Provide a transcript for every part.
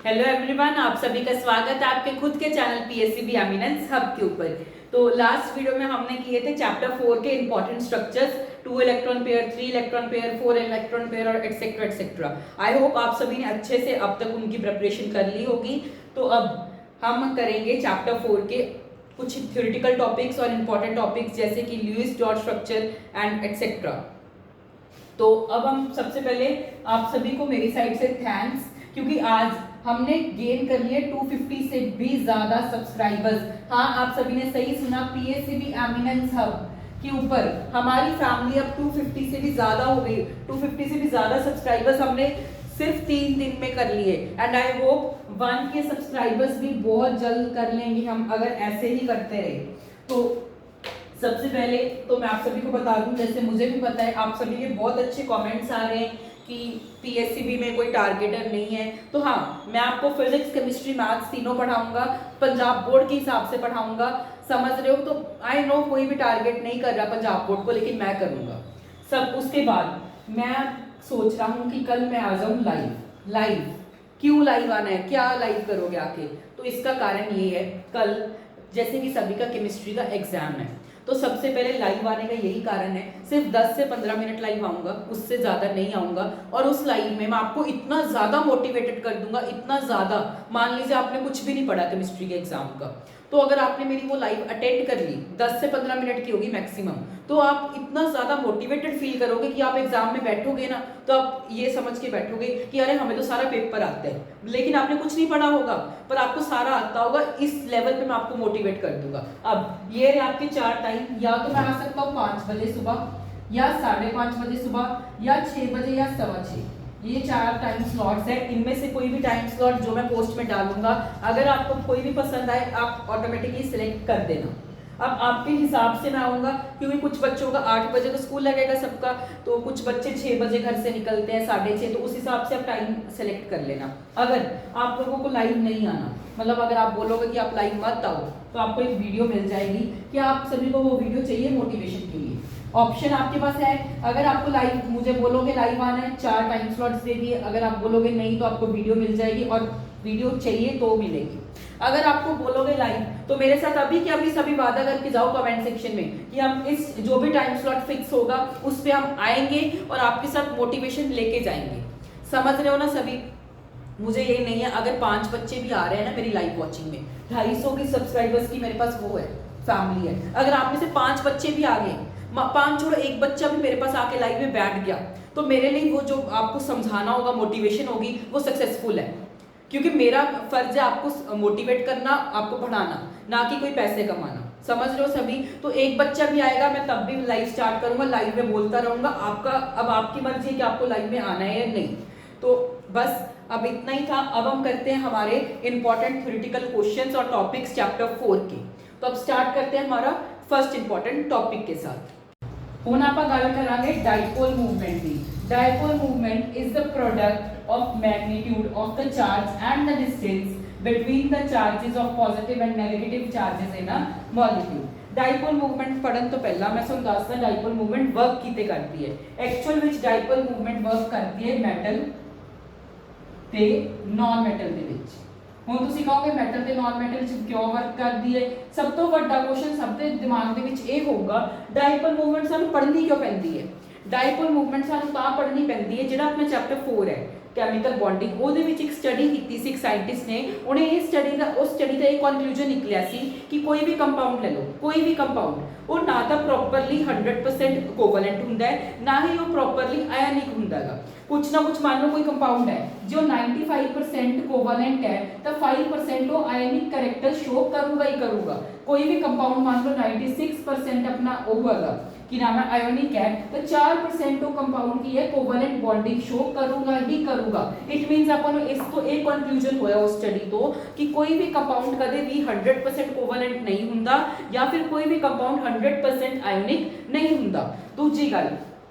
Hello everyone, आप सभी का स्वागत है आपके खुद के चैनल पीएससीबी एमिनेंस हब के ऊपर। तो लास्ट वीडियो में हमने किए थे चैप्टर 4 के important structures, 2 electron pair, 3 electron pair, 4 electron pair और एक्सेट्रा एक्सेट्रा। आई होप आप सभी ने अच्छे से अब तक उनकी प्रिपरेशन कर ली होगी। तो अब हम करेंगे चैप्टर 4 के कुछ थ्योरेटिकल टॉपिक्स और इंपॉर्टेंट टॉपिक्स जैसे कि Lewis dot structure and etcetera. तो अब हम सबसे पहले आप सभी को मेरी साइड से थैंक्स, क्योंकि आज हमने गेन कर लिए 250 से भी ज्यादा सब्सक्राइबर्स। हाँ, आप सभी ने सही सुना, पीएससीबी एमिनेंस हब के ऊपर हमारी फैमिली अब 250 से भी ज्यादा हो गई। 250 से भी ज्यादा सब्सक्राइबर्स हमने सिर्फ 3 दिन में कर लिए एंड आई होप 1 के सब्सक्राइबर्स भी बहुत जल्द कर लेंगे हम, अगर ऐसे ही करते रहे। तो सबसे पहले तो मैं आप सभी को बता दूं, जैसे मुझे भी पता है आप सभी के बहुत अच्छे कमेंट्स आ रहे हैं कि पीएससीबी में कोई टारगेटर नहीं है। तो हाँ, मैं आपको फिजिक्स, केमिस्ट्री, मैथ्स तीनों पढ़ाऊंगा, पंजाब बोर्ड के हिसाब से पढ़ाऊंगा, समझ रहे हो। तो आई नो कोई भी टारगेट नहीं कर रहा पंजाब बोर्ड को, लेकिन मैं करूंगा सब। उसके बाद मैं सोच रहा हूँ कि कल मैं आ जाऊँ लाइव। क्यों लाइव आना है, क्या लाइव करोगे आके? तो इसका कारण ये है, कल जैसे कि सभी का केमिस्ट्री का एग्जाम है, तो सबसे पहले लाइव आने का यही कारण है। सिर्फ 10 से 15 मिनट लाइव आऊंगा, उससे ज्यादा नहीं आऊंगा। और उस लाइव में मैं आपको इतना ज्यादा मोटिवेटेड कर दूंगा, इतना ज्यादा, मान लीजिए आपने कुछ भी नहीं पढ़ा केमिस्ट्री के एग्जाम का, तो अगर आपने मेरी वो लाइव अटेंड कर ली, 10 से 15 मिनट की होगी मैक्सिमम, तो आप इतना ज्यादा मोटिवेटेड फील करोगे कि आप एग्जाम में बैठोगे ना, तो आप ये समझ के बैठोगे कि अरे हमें तो सारा पेपर आता है, लेकिन आपने कुछ नहीं पढ़ा होगा पर आपको सारा आता होगा। इस लेवल पे मैं आपको मोटिवेट कर दूंगा। अब ये रहे आपके 4 टाइम, या तो मैं आ सकता हूँ 5 बजे सुबह, या 5:30 बजे सुबह, या 6 बजे, या 6:15। ये 4 टाइम स्लॉट्स है। इनमें से कोई भी टाइम स्लॉट जो मैं पोस्ट में डालूंगा, अगर आपको कोई भी पसंद आए आप ऑटोमेटिकली सिलेक्ट कर देना। अब आपके हिसाब से मैं आऊँगा, क्योंकि कुछ बच्चों का 8 बजे तो स्कूल लगेगा सबका, तो कुछ बच्चे 6 बजे घर से निकलते हैं, 6:30, तो उस हिसाब से आप टाइम सेलेक्ट कर लेना। अगर आप लोगों को लाइव नहीं आना, मतलब अगर आप बोलोगे कि आप लाइव मत आओ, तो आपको एक वीडियो मिल जाएगी कि आप सभी को वो वीडियो चाहिए मोटिवेशन के लिए। ऑप्शन आपके पास है, अगर आपको लाइव, मुझे बोलोगे लाइव आना है, 4 टाइम स्लॉट्स दे दिए। अगर आप बोलोगे नहीं, तो आपको वीडियो मिल जाएगी, और वीडियो चाहिए तो मिलेगी। अगर आपको बोलोगे लाइव, तो मेरे साथ अभी के अभी सभी वादा करके जाओ कमेंट सेक्शन में कि हम इस जो भी टाइम स्लॉट फिक्स होगा उस पे हम आएंगे और आपके साथ मोटिवेशन लेके जाएंगे। समझ रहे हो ना सभी? मुझे ये नहीं है, अगर 5 बच्चे भी आ रहे हैं ना मेरी लाइव वॉचिंग में, 250 की सब्सक्राइबर्स की मेरे पास वो है, फैमिली है, अगर आप में से 5 बच्चे भी आ गए, 5 छोड़ो, एक बच्चा भी मेरे पास आके लाइव में बैठ गया, तो मेरे लिए वो जो आपको समझाना होगा, मोटिवेशन होगी, वो सक्सेसफुल है। क्योंकि मेरा फर्ज है आपको मोटिवेट करना, आपको पढ़ाना, ना कि कोई पैसे कमाना। समझ रहे हो सभी? तो एक बच्चा भी आएगा, मैं तब भी लाइव स्टार्ट करूंगा, लाइव में बोलता रहूंगा। आपका अब आपकी मर्जी है कि आपको लाइव में आना है या नहीं। तो बस अब इतना ही था। अब हम करते हैं हमारे इंपॉर्टेंट थ्योरेटिकल क्वेश्चंस और टॉपिक्स चैप्टर 4 के। तो अब स्टार्ट करते हैं हमारा फर्स्ट इंपॉर्टेंट टॉपिक के साथ। ਹੁਣ ਆਪਾਂ ਗੱਲ ਕਰਾਂਗੇ डाइपोल मूवमेंट की। Dipole movement is the product of magnitude of the charge and the distance between the charges of positive and negative charges in a molecule. Dipole movement पढ़न तो पहला मैं ਤੁਹਾਨੂੰ ਦੱਸਦਾ डाइपोल मूवमेंट वर्क किते करती है। एक्चुअल विच डाइपोल मूवमेंट वर्क करती है मैटल ते नॉन मैटल दे विच। ਹੁਣ ਤੁਸੀਂ ਕਹੋਗੇ ਮੈਟਲ ਤੇ ਨਾਨ ਮੈਟਲ ਚ ਕਿਉਂ ਵਰਕ ਕਰਦੀ ਹੈ? ਸਭ ਤੋਂ ਵੱਡਾ ਕੁਐਸਚਨ ਸਭ ਦੇ ਦਿਮਾਗ ਦੇ ਵਿੱਚ ਇਹ ਹੋਊਗਾ, ਡਾਈਪੋਲ ਮੂਵਮੈਂਟ ਸਾਨੂੰ ਪੜ੍ਹਨੀ ਕਿਉਂ ਪੈਂਦੀ ਹੈ? ਡਾਈਪੋਲ ਮੂਵਮੈਂਟ ਸਾਨੂੰ ਤਾਂ ਪੜ੍ਹਨੀ ਪੈਂਦੀ ਹੈ, ਜਿਹੜਾ ਆਪਣਾ ਚੈਪਟਰ 4 ਹੈ केमिकल बॉन्डिंग, ਉਹਦੇ ਵਿੱਚ ਇੱਕ ਸਟੱਡੀ ਕੀਤੀ ਸੀ ਇੱਕ ਸਾਇੰਟਿਸਟ ਨੇ। ਉਹਨੇ ਇਹ ਸਟੱਡੀ ਦਾ, ਉਸ ਸਟੱਡੀ ਦਾ ਇਹ ਕਨਕਲੂਜਨ ਨਿਕਲਿਆ ਸੀ ਕਿ ਕੋਈ ਵੀ ਕੰਪਾਊਂਡ ਲੈ ਲਓ, ਕੋਈ ਵੀ ਕੰਪਾਊਂਡ, ਉਹ ਨਾ ਤਾਂ ਪ੍ਰੋਪਰਲੀ 100% ਕੋਵੈਲੈਂਟ ਹੁੰਦਾ ਹੈ, ਨਾ ਹੀ ਉਹ ਪ੍ਰੋਪਰਲੀ ਆਇनिक ਹੁੰਦਾ ਹੈਗਾ। कुछ ना कुछ मान लो कोई कंपाउंड है जो 95% कोवलेंट है, तो 5% वो आयनिक कैरेक्टर शो करूंगा ही करूंगा। कोई भी कंपाउंड मान लो 96% अपना वो होगा कि नाम है आयोनिक है, तो 4% वो कंपाउंड की है कोवलेंट बॉन्डिंग शो करूंगा ही करूंगा। इट मींस अपन इसको एक कंक्लूजन होया उस स्टडी तो कि कोई भी कंपाउंड कदे भी 100% कोवलेंट नहीं हुंदा, या फिर कोई भी कंपाउंड 100% आयोनिक नहीं हुंदा। दूसरी गल,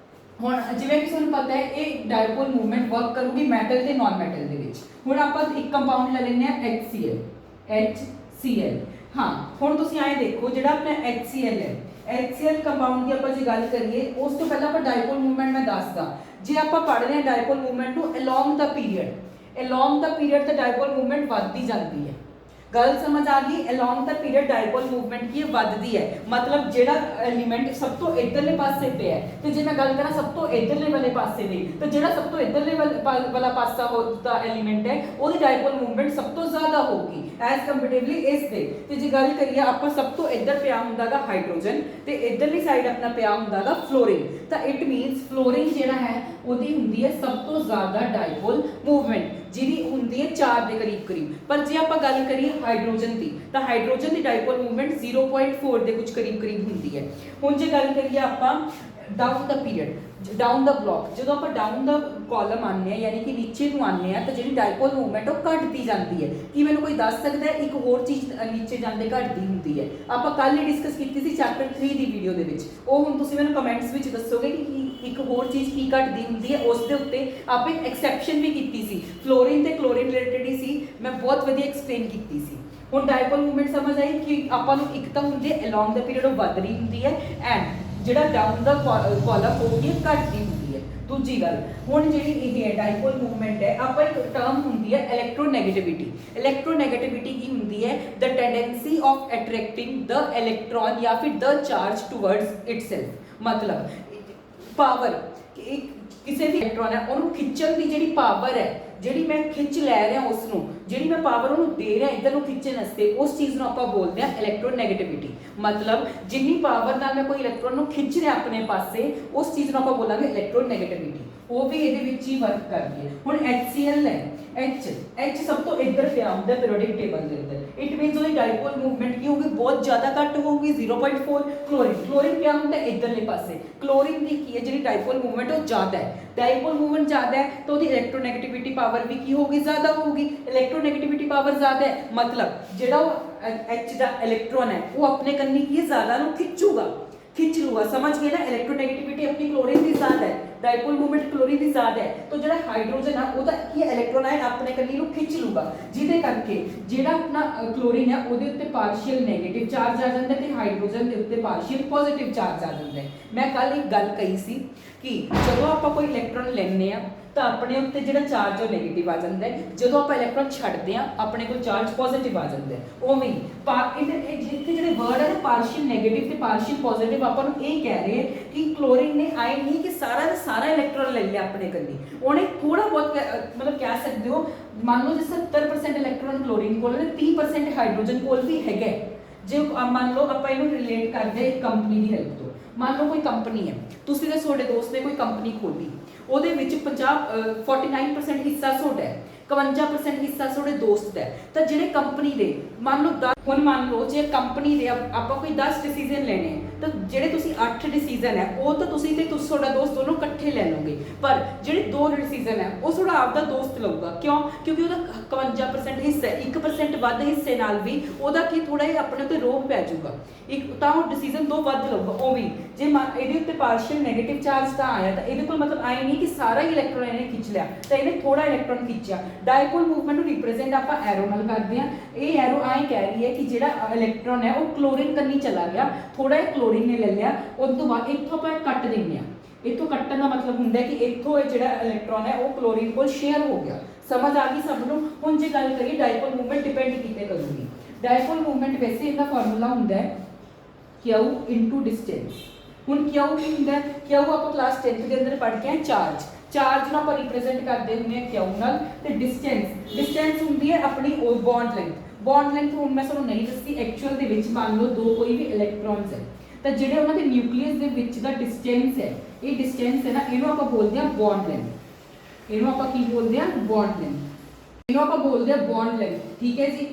ਹੁਣ ਜਿਵੇਂ ਕਿ ਤੁਹਾਨੂੰ ਪਤਾ ਹੈ ਇਹ ਡਾਇਪੋਲ ਮੂਵਮੈਂਟ ਵਰਕ ਕਰੂਗੀ ਮੈਟਲ ਤੇ ਨਾਨ ਮੈਟਲ ਦੇ ਵਿੱਚ। ਹੁਣ ਆਪਾਂ ਇੱਕ ਕੰਪਾਊਂਡ ਲੈ ਲੈਂਦੇ ਆ HCl। ਹਾਂ, ਹੁਣ ਤੁਸੀਂ ਆਏ ਦੇਖੋ ਜਿਹੜਾ ਆਪਣਾ HCl ਹੈ, HCl ਕੰਪਾਊਂਡ ਦੀ ਆਪਾਂ ਜੇ ਗੱਲ ਕਰੀਏ, ਉਸ ਤੋਂ ਪਹਿਲਾਂ ਆਪਾਂ ਡਾਇਪੋਲ ਮੂਵਮੈਂਟ ਮੈਂ ਦੱਸਦਾ। ਜੇ ਆਪਾਂ ਪੜ੍ਹ ਰਹੇ ਹਾਂ ਡਾਇਪੋਲ ਮੂਵਮੈਂਟ ਨੂੰ ਅਲੋਂਗ ਦਾ ਪੀਰੀਅਡ, ਅਲੋਂਗ ਦਾ ਪੀਰੀਅਡ ਤੇ ਡਾਇਪੋਲ ਮੂਵਮੈਂਟ ਵੱਧਦੀ ਜਾਂਦੀ ਹੈ। ਗੱਲ ਸਮਝ ਆ ਗਈ। ਅਲੋਂਗ ਦਾ ਪੀਰੀਅਡ ਡਾਇਪੋਲ ਮੂਵਮੈਂਟ ਕੀ ਵੱਧਦੀ ਹੈ, ਮਤਲਬ ਜਿਹੜਾ ਐਲੀਮੈਂਟ ਸਭ ਤੋਂ ਇਧਰਲੇ ਪਾਸੇ ਪਿਆ ਹੈ, ਤੇ ਜੇ ਮੈਂ ਗੱਲ ਕਰਾਂ ਸਭ ਤੋਂ ਇਧਰਲੇ ਵਾਲੇ ਪਾਸੇ ਦੀ, ਤਾਂ ਜਿਹੜਾ ਸਭ ਤੋਂ ਇਧਰਲੇ ਵਾਲਾ ਪਾਸਾ ਦਾ ਐਲੀਮੈਂਟ ਹੈ ਉਹਦੀ ਡਾਇਪੋਲ ਮੂਵਮੈਂਟ ਸਭ ਤੋਂ ਜ਼ਿਆਦਾ ਹੋਊਗੀ ਐਜ਼ ਕੰਪੈਰੇਟਿਵਲੀ ਇਸ ਦੇ। ਤੇ ਜੇ ਗੱਲ ਕਰੀਏ ਆਪਾਂ ਸਭ ਤੋਂ ਇੱਧਰ ਪਿਆ ਹੁੰਦਾਗਾ ਹਾਈਡਰੋਜਨ ਤੇ ਇਧਰਲੀ ਸਾਈਡ ਆਪਣਾ ਪਿਆ ਹੁੰਦਾਗਾ ਫਲੋਰੀਨ, ਤਾਂ ਇਟ ਮੀਨਸ ਫਲੋਰੀਨ ਜਿਹੜਾ ਹੈ ਉਹਦੀ ਹੁੰਦੀ ਹੈ ਸਭ ਤੋਂ ਜ਼ਿਆਦਾ ਡਾਇਪੋਲ ਮੂਵਮੈਂਟ, ਜਿਹਦੀ ਹੁੰਦੀ ਹੈ 4 ਦੇ ਕਰੀਬ। ਪਰ ਜੇ ਆਪਾਂ ਗੱਲ ਕਰੀਏ ਹਾਈਡਰੋਜਨ ਦੀ, ਤਾਂ ਹਾਈਡਰੋਜਨ ਦੀ ਡਾਇਪੋਲ ਮੂਵਮੈਂਟ 0.4 ਦੇ ਕੁਝ ਕਰੀਬ ਹੁੰਦੀ ਹੈ। ਹੁਣ ਜੇ ਗੱਲ ਕਰੀਏ ਆਪਾਂ ਡਾਊਨ ਦਾ ਪੀਰੀਅਡ, ਡਾਊਨ ਦਾ ਬਲੌਕ, ਜਦੋਂ ਆਪਾਂ ਡਾਊਨ ਦਾ ਕਾਲਮ ਆਉਂਦੇ ਆ ਯਾਨੀ ਕਿ ਨੀਚੇ ਨੂੰ ਆਉਂਦੇ ਆ, ਤਾਂ ਜਿਹੜੀ ਡਾਇਪੋਲ ਮੂਵਮੈਂਟ ਉਹ ਘਟਦੀ ਜਾਂਦੀ ਹੈ। ਕੀ ਮੈਨੂੰ ਕੋਈ ਦੱਸ ਸਕਦਾ ਹੈ ਇੱਕ ਹੋਰ ਚੀਜ਼ ਨੀਚੇ ਜਾਂਦੇ ਘਟਦੀ ਹੁੰਦੀ ਹੈ? ਆਪਾਂ ਕੱਲ ਹੀ ਡਿਸਕਸ ਕੀਤੀ ਸੀ ਚੈਪਟਰ 3 ਦੀ ਵੀਡੀਓ ਦੇ ਵਿੱਚ, ਉਹ ਹੁਣ ਤੁਸੀਂ ਮੈਨੂੰ ਕਮੈਂਟਸ ਵਿੱਚ ਦੱਸੋਗੇ ਕਿ ਇੱਕ ਹੋਰ ਚੀਜ਼ ਕੀ ਘਟਦੀ ਹੁੰਦੀ ਹੈ। ਉਸ ਦੇ ਉੱਤੇ ਆਪਾਂ ਇੱਕ ਐਕਸੈਪਸ਼ਨ ਵੀ ਕੀਤੀ ਸੀ, ਫਲੋਰੀਨ ਤੇ ਕਲੋਰੀਨ ਰਿਲੇਟਡ ਹੀ ਸੀ, ਮੈਂ ਬਹੁਤ ਵਧੀਆ ਐਕਸਪਲੇਨ ਕੀਤੀ ਸੀ। ਹੁਣ ਡਾਇਪੋਲ ਮੂਵਮੈਂਟ ਸਮਝ ਆਈ ਕਿ ਆਪਾਂ ਨੂੰ ਇੱਕ ਤਾਂ ਹੁੰਦੀ ਹੈ ਅਲੋਂਗ ਦਾ ਪੀਰੀਅਡ ਉਹ ਵੱਧ ਰਹੀ ਹੁੰਦੀ ਹੈ, ਐਂਡ ਜਿਹੜਾ ਡਾਊਨ ਦਾ ਕਾਲਮ ਹੋਊਗੀ ਘਟਦੀ ਹੁੰਦੀ ਹੈ। ਦੂਜੀ ਗੱਲ, ਹੁਣ ਜਿਹੜੀ ਇਹ ਹੈ ਡਾਇਪੋਲ ਮੂਵਮੈਂਟ ਹੈ, ਆਪਾਂ ਇੱਕ ਟਰਮ ਹੁੰਦੀ ਹੈ ਇਲੈਕਟ੍ਰੋਨੈਗੇਟਿਵਿਟੀ। ਇਲੈਕਟ੍ਰੋਨੈਗੇਟਿਵਿਟੀ ਕੀ ਹੁੰਦੀ ਹੈ? ਦ ਟੈਂਡੈਂਸੀ ਆਫ ਅਟਰੈਕਟਿੰਗ ਦ ਇਲੈਕਟ੍ਰੋਨ ਜਾਂ ਫਿਰ ਦ ਚਾਰਜ ਟੁਵਰਡਸ ਇਟਸੈਲਫ। ਮਤਲਬ ਪਾਵਰ, ਕਿਸੇ ਵੀ ਇਲੈਕਟ੍ਰੋਨ ਹੈ ਉਹਨੂੰ ਖਿੱਚਣ ਦੀ ਜਿਹੜੀ ਪਾਵਰ ਹੈ, ਜਿਹੜੀ ਮੈਂ ਖਿੱਚ ਲੈ ਰਿਹਾ ਉਸ ਨੂੰ, ਜਿਹੜੀ ਮੈਂ ਪਾਵਰ ਉਹਨੂੰ ਦੇ ਰਿਹਾ ਇੱਧਰ ਨੂੰ ਖਿੱਚਣ ਵਾਸਤੇ, ਉਸ ਚੀਜ਼ ਨੂੰ ਆਪਾਂ ਬੋਲਦੇ ਹਾਂ ਇਲੈਕਟ੍ਰੋਨੈਗੇਟਿਵਿਟੀ। ਮਤਲਬ ਜਿੰਨੀ ਪਾਵਰ ਨਾਲ ਮੈਂ ਕੋਈ ਇਲੈਕਟ੍ਰੋਨ ਨੂੰ ਖਿੱਚ ਰਿਹਾ ਆਪਣੇ ਪਾਸੇ, ਉਸ ਚੀਜ਼ ਨੂੰ ਆਪਾਂ ਬੋਲਾਂਗੇ ਇਲੈਕਟ੍ਰੋਨੈਗੇਟਿਵਿਟੀ। ਉਹ ਵੀ ਇਹਦੇ ਵਿੱਚ ਹੀ ਵਰਕ ਕਰਦੀ ਹੈ। ਹੁਣ HCl ਹੈ, H ਸਭ ਤੋਂ ਇੱਧਰ ਪਿਆ ਹੁੰਦਾ ਪੀਰੀਓਡਿਕ ਟੇਬਲ ਦੇ ਅੰਦਰ, ਇਟ ਮੀਨਸ ਉਹਦੀ ਡਾਇਪੋਲ ਮੂਵਮੈਂਟ ਕੀ ਹੋਊਗੀ? ਬਹੁਤ ਜ਼ਿਆਦਾ ਘੱਟ ਹੋਊਗੀ, 0.4। ਕਲੋਰੀਨ ਪਿਆ ਹੁੰਦਾ ਇੱਧਰਲੇ ਪਾਸੇ, ਕਲੋਰੀਨ ਦੀ ਕੀ ਹੈ ਜਿਹੜੀ ਡਾਇਪੋਲ ਮੂਵਮੈਂਟ ਉਹ ਜ਼ਿਆਦਾ ਹੈ। ਡਾਇਪੋਲ ਮੂਵਮੈਂਟ ਜ਼ਿਆਦਾ ਹੈ ਤਾਂ ਉਹਦੀ ਇਲੈਕਟ੍ਰੋਨੈਗੇਟਿਵਿਟੀ ਪਾਵਰ ਵੀ ਕੀ ਹੋਊਗੀ? ਜ਼ਿਆਦਾ ਹੋਊਗੀ। ਇਲੈਕਟ੍ਰੋਨੈਗੇਟਿਵਿਟੀ ਪਾਵਰ ਜ਼ਿਆਦਾ ਹੈ ਮਤਲਬ ਜਿਹੜਾ ਉਹ H ਦਾ ਇਲੈਕਟ੍ਰੋਨ ਹੈ ਉਹ ਆਪਣੇ ਕੰਨੀ ਕੀ ਹੈ? ਜ਼ਿਆਦਾ ਨੂੰ ਖਿੱਚ ਲੂਗਾ। ਸਮਝ ਗਏ ਨਾ? ਇਲੈਕਟ੍ਰੋਨੈਗੇਟਿਵਿਟੀ ਆਪਣੀ ਕਲੋਰੀਨ ਦੀ ਜ਼ਿਆਦਾ ਹੈ, ਡਾਇਪੋਲ ਮੂਵਮੈਂਟ ਕਲੋਰੀਨ ਦੀ ਜ਼ਿਆਦਾ ਹੈ, ਤਾਂ ਜਿਹੜਾ ਹਾਈਡਰੋਜਨ ਆ ਉਹਦਾ ਕੀ ਇਲੈਕਟ੍ਰੋਨ ਹੈ ਆਪਣੇ ਕੰਨੀ ਨੂੰ ਖਿੱਚ ਲੂਗਾ, ਜਿਹਦੇ ਕਰਕੇ ਜਿਹੜਾ ਆਪਣਾ ਕਲੋਰੀਨ ਹੈ ਉਹਦੇ ਉੱਤੇ ਪਾਰਸ਼ੀਅਲ ਨੈਗੇਟਿਵ ਚਾਰਜ ਆ ਜਾਂਦਾ ਤੇ ਹਾਈਡਰੋਜਨ ਦੇ ਉੱਤੇ ਪਾਰਸ਼ੀਅਲ ਪੋਜ਼ਿਟਿਵ ਚਾਰਜ ਆ ਜਾਂਦਾ ਹੈ। ਮੈਂ ਕੱਲ ਇੱਕ ਗੱਲ ਕਹੀ ਸੀ ਕਿ ਜਦੋਂ ਆਪਾਂ ਕੋਈ ਇਲੈਕਟ੍ਰੋਨ ਲੈਂਦੇ ਆ ਤਾਂ ਆਪਣੇ ਉੱਤੇ ਜਿਹੜਾ ਚਾਰਜ ਉਹ ਨੈਗੇਟਿਵ ਆ ਜਾਂਦਾ ਹੈ, ਜਦੋਂ ਆਪਾਂ ਇਲੈਕਟ੍ਰੋਨ ਛੱਡਦੇ ਆ ਆਪਣੇ ਕੋਲ ਚਾਰਜ ਪੋਜ਼ਿਟਿਵ ਆ ਜਾਂਦਾ ਹੈ। ਉਵੇਂ ਜਿੱਥੇ ਜਿਹੜੇ ਵਰਡ ਹੈ ਨਾ ਪਾਰਸ਼ੀਅਲ ਨੈਗੇਟਿਵ ਤੇ ਪਾਰਸ਼ੀਅਲ ਪੋਜ਼ਿਟਿਵ, ਆਪਾਂ ਨੂੰ ਇਹ ਕਹਿ ਰਹੇ ਕਿ ਕਲੋਰੀਨ ਨੇ ਆਏ ਨਹੀਂ ਕਿ ਸਾਰਾ ਦਾ ਸਾਰਾ ਇਲੈਕਟ੍ਰੋਨ ਲੈ ਲਿਆ ਆਪਣੇ ਕੰਨੀ, ਉਹਨੇ ਥੋੜਾ ਬਹੁਤ ਮਤਲਬ ਕਹਿ ਸਕਦੇ ਹੋ, ਮੰਨ ਲਓ ਜੇ 70% ਇਲੈਕਟ੍ਰੋਨ ਕਲੋਰੀਨ ਕੋਲ ਨੇ, 30% ਹਾਈਡਰੋਜਨ ਕੋਲ ਵੀ ਹੈਗਾ। ਜੇ ਮੰਨ ਲਓ ਆਪਾਂ ਇਹਨੂੰ ਰਿਲੇਟ ਕਰਦੇ ਇੱਕ ਕੰਪਨੀ ਦੀ ਹੈਲਪ ਤੋਂ, ਮੰਨ ਲਓ ਕੋਈ ਕੰਪਨੀ ਹੈ, ਤੁਸੀਂ ਤੇ ਤੁਹਾਡੇ ਦੋਸਤ ਨੇ ਕੋਈ ਕੰਪਨੀ ਖੋਲੀ, ਉਹਦੇ ਵਿੱਚ 49% ਹਿੱਸਾ ਤੁਹਾਡਾ ਹੈ, 51% ਹਿੱਸਾ ਤੁਹਾਡੇ ਦੋਸਤ ਦਾ ਹੈ। ਤਾਂ ਜਿਹੜੇ ਕੰਪਨੀ ਦੇ ਮੰਨ ਲਓ ਜੇ ਕੰਪਨੀ ਦੇ ਆਪਾਂ ਕੋਈ 10 ਡਿਸੀਜਨ ਲੈਣੇ ਆ, ਤਾਂ ਜਿਹੜੇ ਤੁਸੀਂ 8 ਡਿਸੀਜਨ ਹੈ ਉਹ ਤਾਂ ਤੁਸੀਂ ਤੇ ਤੁਹਾਡਾ ਦੋਸਤ ਦੋਨੋਂ ਇਕੱਠੇ ਲੈ ਲਓਗੇ, ਪਰ ਜਿਹੜੇ 2 ਡਿਸੀਜਨ ਹੈ ਉਹ ਤੁਹਾਡਾ ਆਪਦਾ ਦੋਸਤ ਲਊਗਾ। ਕਿਉਂ? ਕਿਉਂਕਿ ਉਹਦਾ 51% ਹਿੱਸਾ ਹੈ, 1% ਵੱਧ ਹਿੱਸੇ ਨਾਲ ਵੀ ਉਹਦਾ ਕੀ ਥੋੜਾ ਜਿਹਾ ਆਪਣੇ ਉੱਤੇ ਰੋਬ ਪੈ ਜਾਊਗਾ, ਇੱਕ ਤਾਂ ਉਹ ਡਿਸੀਜਨ 2 ਵੱਧ ਲਊਗਾ। ਉਵੇਂ ਜੇ ਇਹਦੇ ਉੱਤੇ ਪਾਰਸ਼ੀਅਲ ਨੈਗੇਟਿਵ ਚਾਰਜ ਤਾਂ ਆਇਆ, ਤਾਂ ਇਹਦੇ ਕੋਲ ਮਤਲਬ ਆਏ ਨਹੀਂ ਕਿ ਸਾਰਾ ਹੀ ਇਲੈਕਟ੍ਰੋਨ ਇਹਨੇ ਖਿੱਚ ਲਿਆ, ਤਾਂ ਇਹਨੇ ਥੋੜਾ ਇਲੈਕਟ੍ਰੋਨ ਖਿੱਚਿਆ। ਡਾਇਪੋਲ ਮੂਵਮੈਂਟ ਨੂੰ ਰਿਪਰੈਜ਼ੈਂਟ ਆਪਾਂ ਐਰੋ ਨਾਲ ਕਰਦੇ ਹਾਂ। ਇਹ ਐਰੋ ਆਏ ਕਹਿ ਰਹੀ ਹੈ ਕਿ ਜਿਹੜਾ ਇਲੈਕਟ੍ਰੋਨ ਹੈ ਉਹ ਕਲੋਰੀਨ ਕੰਨੀ ਚਲਾ ਗਿਆ, ਥੋੜਾ ਜਿਹਾ ਕਲੋਰੀਨ ਨੇ ਲੈ ਲਿਆ, ਉਸ ਤੋਂ ਬਾਅਦ ਇੱਥੋਂ ਆਪਾਂ ਕੱਟ ਦਿੰਦੇ ਹਾਂ। ਇੱਥੋਂ ਕੱਟਣ ਦਾ ਮਤਲਬ ਹੁੰਦਾ ਹੈ ਕਿ ਇੱਥੋਂ ਇਹ ਜਿਹੜਾ ਇਲੈਕਟ੍ਰੋਨ ਹੈ ਉਹ ਕਲੋਰੀਨ ਕੋਲ ਸ਼ੇਅਰ ਹੋ ਗਿਆ। ਸਮਝ ਆ ਗਈ ਸਭ ਨੂੰ? ਹੁਣ ਜੇ ਗੱਲ ਕਰੀਏ ਡਾਇਪੋਲ ਮੂਵਮੈਂਟ ਡਿਪੈਂਡ ਕਿਤੇ ਕਰੂਗੀ। ਡਾਇਪੋਲ ਮੂਵਮੈਂਟ ਵੈਸੇ ਇਹਦਾ ਫਾਰਮੂਲਾ ਹੁੰਦਾ ਹੈ Q into distance। ਹੁਣ Q ਕੀ ਹੁੰਦਾ ਹੈ? Q ਆਪਾਂ ਕਲਾਸ 10th ਦੇ ਅੰਦਰ ਪੜ੍ਹ ਕੇ ਆਏ, ਚਾਰਜ ਨੂੰ ਆਪਾਂ ਰਿਪਰੈਜ਼ੈਂਟ ਕਰਦੇ ਹੁੰਦੇ ਹਾਂ Q ਨਾਲ, ਤੇ ਡਿਸਟੈਂਸ ਹੁੰਦੀ ਹੈ ਆਪਣੀ ਬੌਂਡ ਲੈਂਥ ਹੁਣ ਮੈਂ ਤੁਹਾਨੂੰ ਨਹੀਂ ਦੱਸੀ ਐਕਚੁਅਲ ਦੇ ਵਿੱਚ। ਮੰਨ ਲਓ 2 ਕੋਈ ਵੀ ਇਲੈਕਟ੍ਰੋਨਸ ਹੈ, ਤਾਂ ਜਿਹੜੇ ਉਹਨਾਂ ਦੇ ਨਿਊਕਲੀਅਸ ਦੇ ਵਿੱਚ ਦਾ ਡਿਸਟੈਂਸ ਹੈ, ਇਹ ਡਿਸਟੈਂਸ ਹੈ ਨਾ, ਇਹਨੂੰ ਆਪਾਂ ਬੋਲਦੇ ਹਾਂ ਬੌਂਡ ਲੈਂਥ। ਇਹਨੂੰ ਆਪਾਂ ਕੀ ਬੋਲਦੇ ਹਾਂ? Bond length. ਇਹਨੂੰ ਆਪਾਂ ਬੋਲਦੇ ਹਾਂ ਬੌਂਡ ਲੈਂਥ, ਠੀਕ ਹੈ ਜੀ।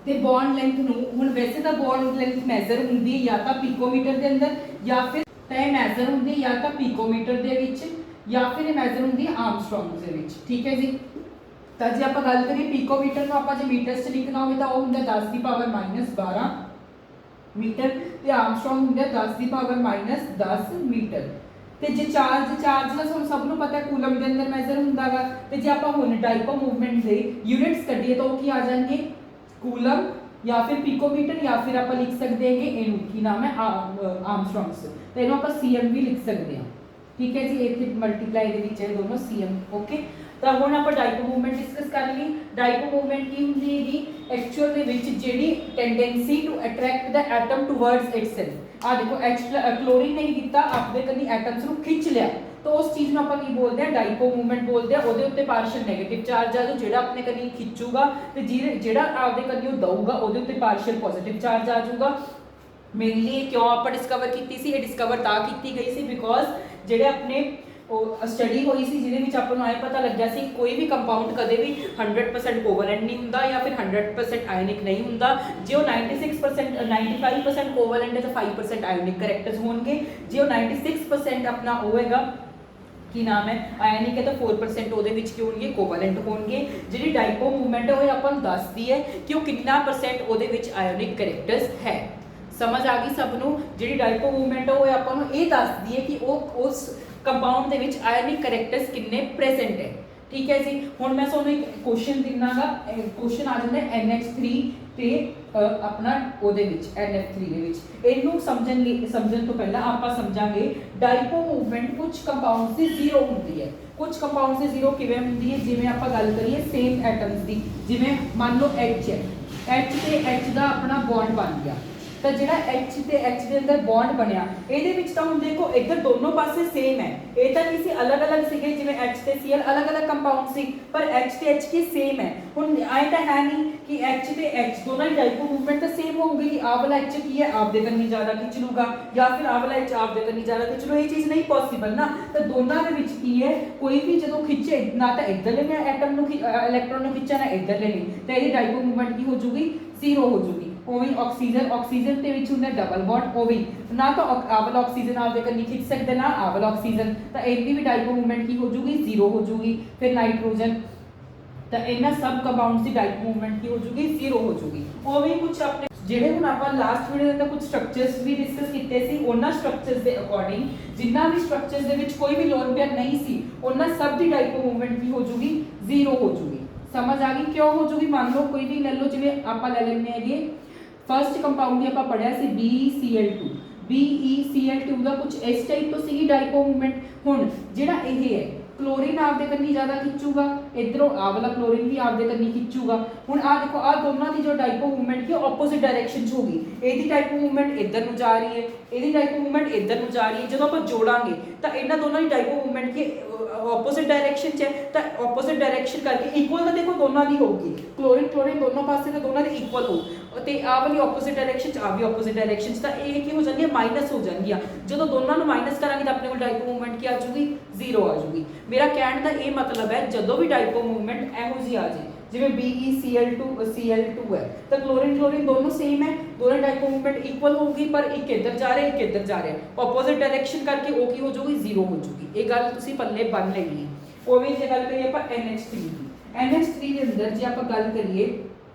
ਤੇ ਬੌਂਡ ਲੈਂਥ ਨੂੰ ਹੁਣ ਵੈਸੇ ਤਾਂ ਬੌਂਡ ਲੈਂਥ ਮੈਜ਼ਰ ਹੁੰਦੀ ਹੈ ਜਾਂ ਤਾਂ ਪੀਕੋਮੀਟਰ ਦੇ ਅੰਦਰ, ਜਾਂ ਫਿਰ ਤਾਂ ਇਹ ਮੈਜ਼ਰ ਹੁੰਦੀ ਹੈ ਜਾਂ ਤਾਂ ਪੀਕੋਮੀਟਰ ਦੇ ਵਿੱਚ, ਜਾਂ ਫਿਰ ਇਹ ਮੈਜ਼ਰ ਹੁੰਦੀ ਹੈ ਆਰਮਸਟਰੋਂਗ ਦੇ ਵਿੱਚ, ਠੀਕ ਹੈ ਜੀ। ਤਾਂ ਜੇ ਆਪਾਂ ਗੱਲ ਕਰੀਏ ਪੀਕੋਮੀਟਰ ਨੂੰ ਆਪਾਂ ਜੇ ਮੀਟਰਸ 'ਚ ਲਿਖਣਾ ਹੋਵੇ ਤਾਂ ਉਹ ਹੁੰਦਾ 10 ਦੀ ਪਾਵਰ -12 ਮੀਟਰ, ਤੇ ਆਰਮਸਟਰੋਂਗ ਹੁੰਦਾ 10 ਦੀ ਪਾਵਰ -10 ਮੀਟਰ। ਤੇ ਜੇ ਚਾਰਜ ਦਾ ਸਾਨੂੰ ਸਭ ਨੂੰ ਪਤਾ ਕੂਲਮ ਦੇ ਅੰਦਰ ਮੈਜ਼ਰ ਹੁੰਦਾ ਵਾ, ਤੇ ਜੇ ਆਪਾਂ ਹੁਣ ਡਾਇਪੋਲ ਮੂਵਮੈਂਟ ਦੇ ਯੂਨਿਟਸ ਕੱਢੀਏ ਤਾਂ ਉਹ ਕੀ ਆ ਜਾਣਗੇ? ਕੂਲਮ ਜਾਂ ਫਿਰ ਪੀਕੋਮੀਟਰ, ਜਾਂ ਫਿਰ ਆਪਾਂ ਲਿਖ ਸਕਦੇ ਹੈਗੇ ਇਹਨੂੰ ਕੀ ਨਾਮ ਹੈ? ਆਰਮਸਟਰੋਂਗਸ। ਤੇ ਇਹਨੂੰ ਆਪਾਂ cm ਵੀ ਲਿਖ ਸਕਦੇ ਹਾਂ, ਠੀਕ ਹੈ ਜੀ। ਇੱਥੇ ਮਲਟੀਪਲਾਈ ਦੇ ਵਿੱਚ ਇਹ ਦੋਨੋਂ cm, ਓਕੇ। ਤਾਂ ਹੁਣ ਆਪਾਂ ਡਾਈਪੋ ਮੂਵਮੈਂਟ ਡਿਸਕਸ ਕਰ ਲਈ। ਡਾਈਪੋ ਮੂਵਮੈਂਟ ਕੀ ਹੁੰਦੀ ਹੈਗੀ, ਐਕਚੁਅਲ ਦੇ ਵਿੱਚ ਜਿਹੜੀ tendency to attract the atom towards itself. ਆ ਦੇਖੋ ਕਲੋਰੀਨ ਨੇ ਕੀ ਕੀਤਾ, ਆਪਣੇ ਕੰਨੀ ਐਟਮਸ ਨੂੰ ਖਿੱਚ ਲਿਆ, तो उस चीज़ में आप बोलते हैं डाइपो मूवमेंट बोलते हैं। ਉਹਦੇ ਉੱਤੇ ਪਾਰਸ਼ਲ ਨੈਗੇਟਿਵ ਚਾਰਜ ਆ, ਜਿਹੜਾ ਆਪਣੇ ਕੰਨੀ ਖਿੱਚੂਗਾ ਤੇ ਜਿਹੜਾ ਆਪਦੇ ਕੰਨੀ ਦਊਗਾ ਉਹਦੇ ਉੱਤੇ ਪਾਰਸ਼ਲ ਪੋਜ਼ਿਟਿਵ ਚਾਰਜ ਆ ਜਾਊਗਾ। ਮੇਨਲੀ ਕਿਉਂ ਆਪਾਂ ਡਿਸਕਵਰ ਕੀਤੀ ਸੀ, ਇਹ ਡਿਸਕਵਰ ਤਾਂ ਕੀਤੀ ਗਈ ਸੀ ਬਿਕੋਜ਼ ਜਿਹੜੇ ਆਪਣੇ ਸਟੱਡੀ ਹੋਈ ਸੀ ਜਿਹਦੇ ਵਿੱਚ ਆਪਾਂ ਨੂੰ ਆਏ ਪਤਾ ਲੱਗਿਆ ਸੀ ਕੋਈ ਵੀ ਕੰਪਾਊਂਡ ਕਦੇ ਵੀ 100% ਕੋਵੈਲੈਂਟ ਨਹੀਂ ਹੁੰਦਾ ਜਾਂ ਫਿਰ 100% ਆਇਨਿਕ ਨਹੀਂ ਹੁੰਦਾ। ਜੇ ਉਹ 96% 95% ਕੋਵੈਲੈਂਟ ਹੈ ਤਾਂ 5% ਆਇਨਿਕ ਕਰੈਕਟਰਸ ਹੋਣਗੇ। ਜੇ ਉਹ 96% ਆਪਣਾ ਹੋਏਗਾ ਕੀ ਨਾਮ ਹੈ ਆਇਨਿਕ ਹੈ ਤਾਂ 4% ਉਹਦੇ ਵਿੱਚ ਕੀ ਹੋਣਗੇ, ਕੋਵੈਲੈਂਟ ਹੋਣਗੇ। ਜਿਹੜੀ ਡਾਈਪੋ ਮੂਵਮੈਂਟ ਹੈ ਉਹ ਆਪਾਂ ਨੂੰ ਦੱਸਦੀ ਹੈ ਕਿ ਉਹ ਕਿੰਨਾ % ਉਹਦੇ ਵਿੱਚ ਆਇਨਿਕ ਕਰੈਕਟਰਸ ਹੈ। ਸਮਝ ਆ ਗਈ ਸਭ ਨੂੰ। ਜਿਹੜੀ ਡਾਈਪੋ ਮੂਵਮੈਂਟ ਹੈ ਉਹ ਆਪਾਂ ਨੂੰ ਇਹ ਦੱਸਦੀ ਹੈ ਕਿ ਉਹ ਉਸ ਕੰਪਾਊਂਡ ਦੇ ਵਿੱਚ ਆਇਨਿਕ ਕਰੈਕਟਰਸ ਕਿੰਨੇ ਪ੍ਰੈਜ਼ੈਂਟ ਹੈ। ਠੀਕ ਹੈ ਜੀ। ਹੁਣ ਮੈਂ ਤੁਹਾਨੂੰ ਇੱਕ ਕੁਐਸਚਨ ਦਿਨਾਗਾ, ਕੁਐਸਚਨ ਆ ਜਾਂਦਾ NH3 ਤੇ ਆਪਣਾ ਉਹਦੇ ਵਿੱਚ NF3 ਦੇ ਵਿੱਚ। ਇਹਨੂੰ ਸਮਝਣ ਤੋਂ ਪਹਿਲਾਂ ਆਪਾਂ ਸਮਝਾਂਗੇ ਡਾਈਪੋ ਮੂਵਮੈਂਟ ਕੁਝ ਕੰਪਾਊਂਡਸ ਦੀ ਜ਼ੀਰੋ ਹੁੰਦੀ ਹੈ। ਕੁਝ ਕੰਪਾਊਂਡਸ ਦੀ ਜ਼ੀਰੋ ਕਿਵੇਂ ਹੁੰਦੀ ਹੈ, ਜਿਵੇਂ ਆਪਾਂ ਗੱਲ ਕਰੀਏ ਸੇਮ ਐਟਮਸ ਦੀ, ਜਿਵੇਂ ਮੰਨ ਲਓ H ਹੈ, H ਤੇ H ਦਾ ਆਪਣਾ ਬੌਂਡ ਬਣ ਗਿਆ, ਤਾਂ ਜਿਹੜਾ H ਤੇ H ਦੇ ਅੰਦਰ ਬੌਂਡ ਬਣਿਆ ਇਹਦੇ ਵਿੱਚ ਤਾਂ ਹੁਣ ਦੇਖੋ ਇੱਧਰ ਦੋਨੋਂ ਪਾਸੇ ਸੇਮ ਹੈ। ਇਹ ਤਾਂ ਕਿਸੇ ਅਲੱਗ-ਅਲੱਗ ਸੀਗੇ, ਜਿਵੇਂ H ਤੇ Cl ਅਲੱਗ-ਅਲੱਗ ਕੰਪਾਊਂਡ ਸੀ, ਪਰ H ਤੇ H ਕੀ ਸੇਮ ਹੈ। ਹੁਣ ਆਏ ਤਾਂ ਹੈ ਨਹੀਂ ਕਿ H ਤੇ H ਦੋਨਾਂ ਦੀ ਡਾਈਪੋ ਮੂਵਮੈਂਟ ਤਾਂ ਸੇਮ ਹੋਊਗੀ ਕਿ ਆਹ ਵਾਲਾ H ਕੀ ਹੈ ਆਪਦੇ ਕੰਨੀ ਜ਼ਿਆਦਾ ਖਿੱਚ ਲੂਗਾ ਜਾਂ ਫਿਰ ਆਹ ਵਾਲਾ H ਆਪਦੇ ਕੰਨੀ ਜ਼ਿਆਦਾ ਖਿੱਚ ਲੂ, ਇਹ ਚੀਜ਼ ਨਹੀਂ ਪੋਸੀਬਲ ਨਾ। ਤਾਂ ਦੋਨਾਂ ਦੇ ਵਿੱਚ ਕੀ ਹੈ, ਕੋਈ ਵੀ ਜਦੋਂ ਖਿੱਚੇ ਨਾ ਤਾਂ ਇੱਧਰਲੇ ਨੇ ਐਟਮ ਨੂੰ ਇਲੈਕਟ੍ਰੋਨ ਨੂੰ ਖਿੱਚਿਆ ਨਾ ਇੱਧਰਲੇ ਨੇ, ਤਾਂ ਇਹਦੀ ਡਾਈਪੋ ਮੂਵਮੈਂਟ ਕੀ ਹੋ ਜੂਗੀ, ਜ਼ੀਰੋ ਹੋ ਜੂਗੀ। ਉਵੇਂ ਆਕਸੀਜਨ ਦੇ ਵਿੱਚ ਹੁੰਦਾ ਡਬਲ ਬੌਂਡ, ਉਵੇਂ ਨਾ ਤਾਂ ਆਹ ਵਾਲਾ ਆਕਸੀਜਨ ਆਪਦੇ ਕੰਨੀ ਖਿੱਚ ਸਕਦਾ ਨਾ ਆਹ ਵਾਲਾ ਆਕਸੀਜਨ, ਤਾਂ ਇਹਦੀ ਵੀ ਡਾਈਪੋ ਮੂਵਮੈਂਟ ਕੀ ਹੋ ਜੂਗੀ, ਜ਼ੀਰੋ ਹੋ ਜੂਗੀ। ਫਿਰ ਨਾਈਟ੍ਰੋਜਨ, ਤਾਂ ਇਹਨਾਂ ਸਭ ਕੰਪਾਊਂਡਸ ਦੀ ਡਾਈਪੋ ਮੂਵਮੈਂਟ ਕੀ ਹੋ ਜੂਗੀ, ਜ਼ੀਰੋ ਹੋ ਜੂਗੀ। ਉਵੇਂ ਕੁਝ ਆਪਣੇ ਜਿਹੜੇ ਹੁਣ ਆਪਾਂ ਲਾਸਟ ਵੀਡੀਓ ਦੇ ਅੰਦਰ ਕੁਝ ਸਟਰਕਚਰਸ ਵੀ ਡਿਸਕਸ ਕੀਤੇ ਸੀ, ਉਹਨਾਂ ਸਟਰਕਚਰਸ ਦੇ ਅਕੋਰਡਿੰਗ ਜਿੰਨਾ ਵੀ ਸਟਰਕਚਰਸ ਦੇ ਵਿੱਚ ਕੋਈ ਵੀ ਲੋਨ ਪੇਅਰ ਨਹੀਂ ਸੀ ਉਹਨਾਂ ਸਭ ਦੀ ਡਾਈਪੋ ਮੂਵਮੈਂਟ ਕੀ ਹੋ ਜੂਗੀ, ਜ਼ੀਰੋ ਹੋ ਜੂਗੀ। ਸਮਝ ਆ ਗਈ ਕਿਉਂ ਹੋ ਜੂਗੀ। ਮੰਨ ਲਓ ਕੋਈ ਵੀ ਲੈ ਲਓ, ਜਿਵੇਂ ਆਪਾਂ ਲੈ ਲੈਂਦੇ ਹੈਗੇ ਫਸਟ ਕੰਪਾਊਂਡ ਦੀ ਆਪਾਂ ਪੜਿਆ ਸੀ BeCl2, BeCl2 ਦਾ ਕੁਝ ਇਸ ਟਾਈਪ ਤੋਂ ਸੀਗੀ ਡਾਈਪੋ ਮੂਵਮੈਂਟ। ਹੁਣ ਜਿਹੜਾ ਇਹ ਹੈ क्लोरीन आपदे कन्नी ज़्यादा खिंचूगा, इधरों आ वाला क्लोरीन भी आपदे कन्नी खिंचूगा। हुण आ देखो आ दोनों की जो डाइपो मूवमेंट की ऑपोजिट डायरेक्शन च होगी, एदी डाइपो मूवमेंट इधर नूं जा रही है, एदी डाइपो मूवमेंट इधर नूं जा रही है। जदों आपां जोड़ांगे तो इन्हां दोनों की डाइपो मूवमेंट की ऑपोजिट डायरेक्शन च है, तो ऑपोजिट डायरेक्शन करके इक्वल तो देखो दोनों की होगी, क्लोरीन क्लोरीन दोनों पासे तो दोनों की इक्वल हो, ਤੇ ਆ ਵਾਲੀ ਆਪੋਜ਼ਿਟ ਡਾਇਰੈਕਸ਼ਨ ਚ ਆ ਵੀ ਆਪੋਜ਼ਿਟ ਡਾਇਰੈਕਸ਼ਨ ਚ, ਤਾਂ ਇਹ ਕੀ ਹੋ ਜਾਂਦੀ ਹੈ ਮਾਈਨਸ ਹੋ ਜਾਂਦੀ ਆ। ਜਦੋਂ ਦੋਨਾਂ ਨੂੰ ਮਾਈਨਸ ਕਰਾਂਗੇ ਤਾਂ ਆਪਣੇ ਕੋਲ ਡਾਈਪੋ ਮੂਵਮੈਂਟ ਕੀ ਆ ਜਾਊਗੀ, ਜ਼ੀਰੋ ਆ ਜਾਊਗੀ। ਮੇਰਾ ਕਹਿਣ ਦਾ ਇਹ ਮਤਲਬ ਹੈ ਜਦੋਂ ਵੀ ਡਾਈਪੋ ਮੂਵਮੈਂਟ ਇਹੋ ਜਿਹੀ ਆ ਜਾਏ ਜਿਵੇਂ BeCl2 ਹੈ ਤਾਂ ਕਲੋਰੀਨ ਕਲੋਰੀਨ ਦੋਨੋਂ ਸੇਮ ਹੈ, ਦੋਨੋਂ ਡਾਈਪੋ ਮੂਵਮੈਂਟ ਇਕੁਅਲ ਹੋਊਗੀ, ਪਰ ਇੱਕ ਇੱਧਰ ਜਾ ਰਿਹਾ ਇੱਕ ਇੱਧਰ ਜਾ ਰਿਹਾ, ਆਪੋਜ਼ਿਟ ਡਾਇਰੈਕਸ਼ਨ ਕਰਕੇ ਉਹ ਕੀ ਹੋ ਜਾਊਗੀ, ਜ਼ੀਰੋ ਹੋ ਜਾਊਗੀ। ਇਹ ਗੱਲ ਤੁਸੀਂ ਪੱਲੇ ਬੰਨ ਲੈਣੀ ਹੈ। ਉਵੇਂ ਜੇ ਗੱਲ ਕਰੀਏ ਆਪਾਂ NH3 ਦੀ, NH3 ਦੇ ਅੰਦਰ ਜੇ ਆਪਾਂ ਗੱਲ ਕਰੀਏ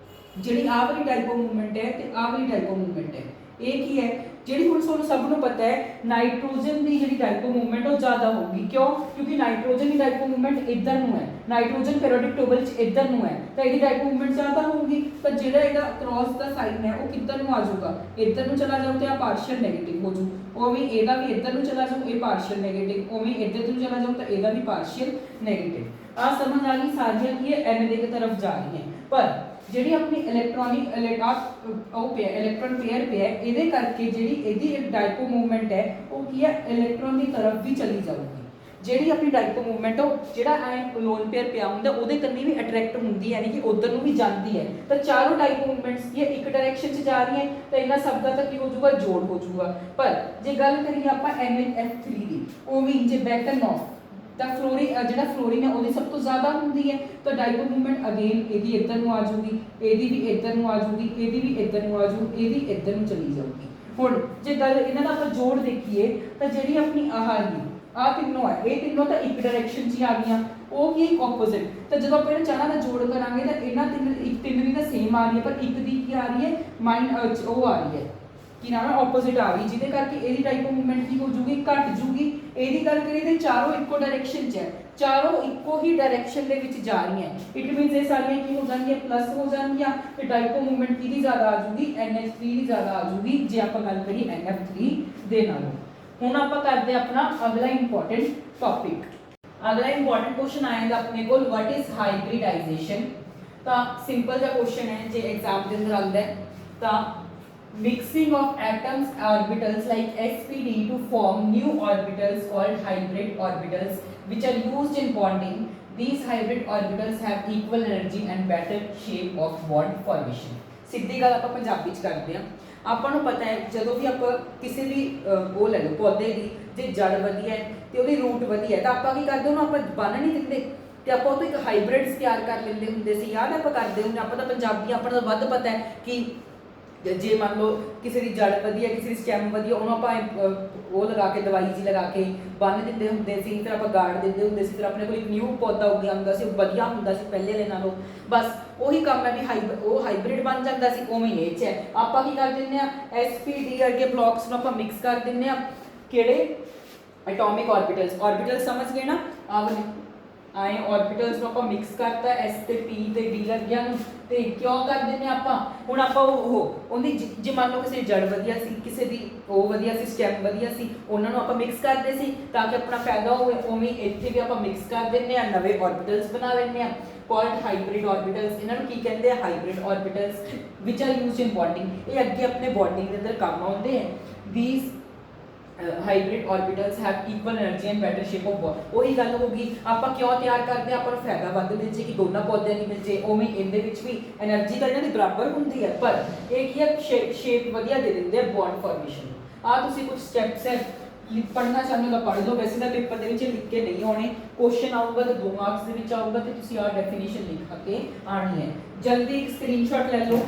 ਜਿਹੜੀ ਆਹ ਵਾਲੀ ਡਾਈਪੋ ਮੂਵਮੈਂਟ ਹੈ ਤੇ ਆਹ ਵਾਲੀ ਡਾਈਪੋ ਮੂਵਮੈਂਟ ਹੈ, ਇਹ ਕੀ ਹੈ ਜਿਹੜੀ ਹੁਣ ਤੁਹਾਨੂੰ ਸਭ ਨੂੰ ਪਤਾ ਹੈ ਨਾਈਟ੍ਰੋਜਨ ਦੀ ਜਿਹੜੀ ਡਾਈਪੋ ਮੂਵਮੈਂਟ ਉਹ ਜ਼ਿਆਦਾ ਹੋਊਗੀ। ਕਿਉਂ? ਕਿਉਂਕਿ ਨਾਈਟ੍ਰੋਜਨ ਦੀ ਡਾਈਪੋ ਮੂਵਮੈਂਟ ਇੱਧਰ ਨੂੰ ਹੈ, ਨਾਈਟ੍ਰੋਜਨ ਪੀਰੀਓਡਿਕ ਟੇਬਲ 'ਚ ਇੱਧਰ ਨੂੰ ਹੈ, ਤਾਂ ਇਹਦੀ ਡਾਈਪੋ ਮੂਵਮੈਂਟ ਜ਼ਿਆਦਾ ਹੋਊਗੀ। ਤਾਂ ਜਿਹੜਾ ਇਹਦਾ ਕ੍ਰੋਸ ਦਾ ਸਾਈਨ ਹੈ ਉਹ ਕਿੱਧਰ ਨੂੰ ਆ ਜਾਊਗਾ, ਇੱਧਰ ਨੂੰ ਚਲਾ ਜਾਊ ਤੇ ਆ ਪਾਰਸ਼ੀਅਲ ਨੈਗੇਟਿਵ ਹੋ ਜੂ। ਉਵੇਂ ਇਹਦਾ ਵੀ ਇੱਧਰ ਨੂੰ ਚਲਾ ਜਾਊ, ਇਹ ਪਾਰਸ਼ੀਅਲ ਨੈਗੇਟਿਵ, ਉਵੇਂ ਇੱਧਰ ਨੂੰ ਚਲਾ ਜਾਊ ਤਾਂ ਇਹਦਾ ਵੀ ਪਾਰਸ਼ੀਅਲ ਨੈਗੇਟਿਵ। ਆ ਸਮਝ ਆ ਗਈ ਸਾਰੀਆਂ ਕੀ ਹੈ N ਦੀ ਤਰਫ ਜਾ ਰਹੀ ਹੈ। ਪਰ ਜਿਹੜੀ ਆਪਣੀ ਇਲੈਕਟ੍ਰੋਨਿਕ ਇਲੈਕਟ੍ਰੋਨ ਪੇਅਰ ਪਿਆ ਇਹਦੇ ਕਰਕੇ ਜਿਹੜੀ ਇਹਦੀ ਡਾਈਪੋ ਮੂਵਮੈਂਟ ਹੈ ਉਹ ਕੀ ਹੈ ਇਲੈਕਟ੍ਰੋਨ ਦੀ ਤਰਫ ਵੀ ਚਲੀ ਜਾਊਗੀ। ਜਿਹੜੀ ਆਪਣੀ ਡਾਈਪੋ ਮੂਵਮੈਂਟ ਉਹ ਜਿਹੜਾ ਐ ਲੋਨ ਪੇਅਰ ਪਿਆ ਹੁੰਦਾ ਉਹਦੇ ਕੰਨੀ ਵੀ ਅਟਰੈਕਟ ਹੁੰਦੀ ਹੈ, ਯਾਨੀ ਕਿ ਉਧਰ ਨੂੰ ਵੀ ਜਾਂਦੀ ਹੈ। ਤਾਂ ਚਾਰੋਂ ਡਾਈਪੋ ਮੂਵਮੈਂਟਸ ਕੀ ਇੱਕ ਡਾਇਰੈਕਸ਼ਨ 'ਚ ਜਾ ਰਹੀਆਂ ਤਾਂ ਇਹਨਾਂ ਸਭ ਦਾ ਤਾਂ ਕੀ ਹੋ ਜਾਊਗਾ, ਜੋੜ ਹੋ ਜਾਊਗਾ। ਪਰ ਜੇ ਗੱਲ ਕਰੀਏ ਆਪਾਂ NF3 ਦੀ, ਉਹ ਵੀ ਜੇ ਬੈਟਨੋਫ ਤਾਂ ਜਿਹੜਾ ਫਲੋਰੀਨ ਹੈ ਉਹਦੀ ਸਭ ਤੋਂ ਜ਼ਿਆਦਾ ਹੁੰਦੀ ਹੈ, ਤਾਂ ਡਾਈਪੋ ਮੂਵਮੈਂਟ ਅਗੇਨ ਇਹਦੀ ਇੱਧਰ ਨੂੰ ਆ ਜਾਊਗੀ, ਇਹਦੀ ਵੀ ਇੱਧਰ ਨੂੰ ਆ ਜਾਊਗੀ, ਇਹਦੀ ਵੀ ਇੱਧਰ ਨੂੰ ਆ ਜਾਊ, ਇਹਦੀ ਇੱਧਰ ਨੂੰ ਚਲੀ ਜਾਊਗੀ। ਹੁਣ ਜੇ ਗੱਲ ਇਹਨਾਂ ਦਾ ਆਪਾਂ ਜੋੜ ਦੇਖੀਏ ਤਾਂ ਜਿਹੜੀ ਆਪਣੀ ਆਹ ਤਿੰਨੋਂ ਹੈ, ਇਹ ਤਿੰਨੋਂ ਤਾਂ ਇੱਕ ਡਾਇਰੈਕਸ਼ਨ 'ਚ ਹੀ ਆ ਗਈਆਂ, ਉਹ ਕੀ ਇੱਕ ਆਪੋਜ਼ਿਟ। ਤਾਂ ਜਦੋਂ ਆਪਾਂ ਇਹਨਾਂ ਚਾਰਾਂ ਦਾ ਜੋੜ ਕਰਾਂਗੇ ਤਾਂ ਇਹਨਾਂ ਤਿੰਨ ਦੀ ਤਾਂ ਸੇਮ ਆ ਰਹੀ ਹੈ, ਪਰ ਇੱਕ ਦੀ ਕੀ ਆ ਰਹੀ ਹੈ ਉਹ ਆ ਰਹੀ ਹੈ ਕੀ ਨਾਮ ਹੈ ਆਪੋਜ਼ਿਟ ਆ ਰਹੀ, ਜਿਹਦੇ ਕਰਕੇ ਇਹਦੀ ਡਾਈਪੋ ਮੂਵਮੈਂਟ ਕੀ ਹੋ ਜੂਗੀ, ਘਟ ਜੂਗੀ। ਇਹਦੀ ਗੱਲ ਕਰੀਏ ਤਾਂ ਚਾਰੋਂ ਇੱਕੋ ਡਾਇਰੈਕਸ਼ਨ 'ਚ ਹੈ, ਚਾਰੋਂ ਇੱਕੋ ਹੀ ਡਾਇਰੈਕਸ਼ਨ ਦੇ ਵਿੱਚ ਜਾ ਰਹੀਆਂ। ਇਟ ਮੀਨਸ ਇਹ ਸਾਰੀਆਂ ਕੀ ਹੋ ਜਾਣਗੀਆਂ, ਪਲੱਸ ਹੋ ਜਾਣਗੀਆਂ। ਤੇ ਡਾਈਪੋ ਮੂਵਮੈਂਟ ਕਿਹਦੀ ਜ਼ਿਆਦਾ ਆ ਜੂਗੀ, NH3 ਦੀ ਜ਼ਿਆਦਾ ਆ ਜੂਗੀ ਜੇ ਆਪਾਂ ਗੱਲ ਕਰੀਏ NF3 ਦੇ ਨਾਲੋਂ। ਹੁਣ ਆਪਾਂ ਕਰਦੇ ਆਪਣਾ ਅਗਲਾ ਇੰਪੋਰਟੈਂਟ ਟੌਪਿਕ। अगला इंपॉर्टेंट क्वेश्चन आएगा अपने को, व्हाट इज हाइब्रिडाइजेशन। तो सिंपल सा क्वेश्चन है जो एग्जाम के अंदर आता है। तो mixing of atoms orbitals like sp_d to form new orbitals called hybrid orbitals which are used in bonding. These hybrid orbitals have equal energy and better shape of bond formation. सीधी गल आप पंजाबी च करते हैं। ਆਪਾਂ ਨੂੰ ਪਤਾ ਹੈ ਜਦੋਂ ਵੀ ਆਪਾਂ ਕਿਸੇ ਵੀ ਉਹ ਲੈ ਲਓ ਪੌਦੇ ਦੀ ਜੇ ਜੜ ਵਧੀਆ ਹੈ ਤੇ ਉਹਦੀ ਰੂਟ ਵਧੀਆ ਹੈ ਤਾਂ ਆਪਾਂ ਕੀ ਕਰਦੇ ਉਹਨੂੰ ਆਪਾਂ ਬੰਨ ਨਹੀਂ ਦਿੰਦੇ ਤੇ ਆਪਾਂ ਉਹ ਤੋਂ ਇੱਕ ਹਾਈਬ੍ਰਿਡਸ ਤਿਆਰ ਕਰ ਲੈਂਦੇ ਹੁੰਦੇ ਸੀ। ਯਾਦ ਆਪਾਂ ਕਰਦੇ ਹੁੰਦੇ, ਆਪਾਂ ਤਾਂ ਪੰਜਾਬੀ ਆਪਾਂ ਨੂੰ ਵੱਧ ਪਤਾ ਹੈ ਕਿ ਜੇ ਮੰਨ ਲਓ ਕਿਸੇ ਦੀ ਜੜ ਵਧੀਆ ਕਿਸੇ ਦੀ ਸਟੈਮ ਵਧੀਆ ਉਹਨੂੰ ਆਪਾਂ ਉਹ ਲਗਾ ਕੇ ਦਵਾਈ ਜੀ ਲਗਾ ਕੇ ਬੰਨ ਦਿੰਦੇ ਹੁੰਦੇ ਸੀ, ਫਿਰ ਆਪਾਂ ਗਾੜ ਦਿੰਦੇ ਹੁੰਦੇ ਸੀ, ਫਿਰ ਆਪਣੇ ਕੋਲ ਇੱਕ ਨਿਊ ਪੌਦਾ ਉੱਗਿਆ ਹੁੰਦਾ ਸੀ, ਉਹ ਵਧੀਆ ਹੁੰਦਾ ਸੀ ਪਹਿਲੇ ਵਾਲੇ ਨਾਲੋਂ। ਬਸ ਉਹੀ ਕੰਮ ਹੈ ਵੀ ਉਹ ਹਾਈਬ੍ਰਿਡ ਬਣ ਜਾਂਦਾ ਸੀ, ਉਵੇਂ ਇਹ 'ਚ ਹੈ। ਆਪਾਂ ਕੀ ਕਰ ਦਿੰਦੇ ਆ sp_d ਵਰਗੇ ਬਲੌਕਸ ਨੂੰ ਆਪਾਂ ਮਿਕਸ ਕਰ ਦਿੰਦੇ ਆ ਕਿਹੜੇ ਐਟੋਮਿਕ ऑर्बिटल्स समझ गए ना। आए ऑर्बिटल्स ਨੂੰ ਆਪਾਂ ਮਿਕਸ ਕਰਤਾ s ਤੇ p ਤੇ d ਲੱਗਿਆ ਨੂੰ ਤੇ ਕਿਉਂ ਕਰ ਦਿੰਦੇ ਆਪਾਂ ਹੁਣ ਆਪਾਂ ਉਹਦੀ ਜੇ ਮੰਨ ਲਓ ਕਿਸੇ ਜੜ ਵਧੀਆ ਸੀ ਕਿਸੇ ਦੀ ਉਹ ਵਧੀਆ ਸੀ ਸਟੈਮ ਵਧੀਆ ਸੀ ਉਹਨਾਂ ਨੂੰ ਆਪਾਂ ਮਿਕਸ ਕਰਦੇ ਸੀ ਤਾਂ ਕਿ ਆਪਣਾ ਫਾਇਦਾ ਹੋਵੇ। ਉਵੇਂ ਇੱਥੇ ਵੀ ਆਪਾਂ ਮਿਕਸ ਕਰ ਦਿੰਦੇ ਆ ਨਵੇਂ ऑर्बिटल्स ਬਣਾ ਲੈਂਦੇ ਆ called hybrid orbitals। ਇਹਨਾਂ ਨੂੰ ਕੀ ਕਹਿੰਦੇ ਆ hybrid orbitals which are used in bonding। ਇਹ ਅੱਗੇ ਆਪਣੇ ਬੌਂਡਿੰਗ ਦੇ ਅੰਦਰ ਕੰਮ ਆਉਂਦੇ ਆ। these hybrid orbitals have equal energy and better shape of bond. वही गल होगी ਆਪਾਂ ਕਿਉਂ ਤਿਆਰ ਕਰਦੇ ਆ ਆਪਾਂ ਨੂੰ ਫਾਇਦਾ ਵੱਧ ਮਿਲ ਜੇ ਕਿ ਦੋਨਾਂ ਪੌਦਿਆਂ ਦੀ ਮਿਲ ਜੇ ਉਵੇਂ ਇਹਦੇ ਵਿੱਚ ਵੀ એનર્ਜੀ ਤਾਂ ਇਹਨਾਂ ਦੀ ਬਰਾਬਰ ਹੁੰਦੀ ਹੈ ਪਰ ਇਹ ਕੀ ਹੈ ਸ਼ੇਪ ਵਧੀਆ ਦੇ ਦਿੰਦੇ ਆ ਬੌਂਡ ਫਾਰਮੇਸ਼ਨ। ਆ ਤੁਸੀਂ ਕੁਝ ਸਟੈਪਸ ਹੈ ਪੜਨਾ ਚਾਹੁੰਦੇ ਹੋ ਤਾਂ ਪੜ ਲਓ। ਵੈਸੇ ਤਾਂ ਪੇਪਰ ਦੇ ਵਿੱਚ ਲਿਖ ਕੇ ਨਹੀਂ ਆਉਣੇ, ਕੁਐਸਚਨ ਆਊਗਾ ਤਾਂ 2 ਮਾਰਕਸ ਦੇ ਵਿੱਚ ਆਊਗਾ ਤੇ ਤੁਸੀਂ ਆ ਡੈਫੀਨੇਸ਼ਨ ਲਿਖ ਕੇ ਆਣੀ ਹੈ। ਜਲਦੀ ਇੱਕ ਸਕਰੀਨਸ਼ਾਟ ਲੈ ਲਓ।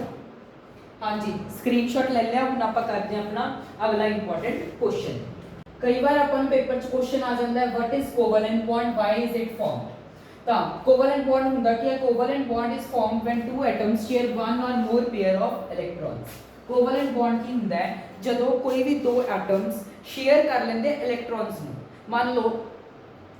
हाँ जी स्क्रीनशॉट ले लिया। हम आप करते हैं अपना अगला इंपॉर्टेंट क्वेश्चन। कई बार अपन पेपर च क्वेश्चन आ जाता है what is covalent bond, why is it formed. तो कोवलेंट बॉन्ड हुंदा कि covalent bond is formed when two atoms share one और more pair of electrons. Covalent bond की हुंदा है जदों कोई भी दो एटम्स शेयर कर लेंदे इलेक्ट्रॉन्स नूं। मान लो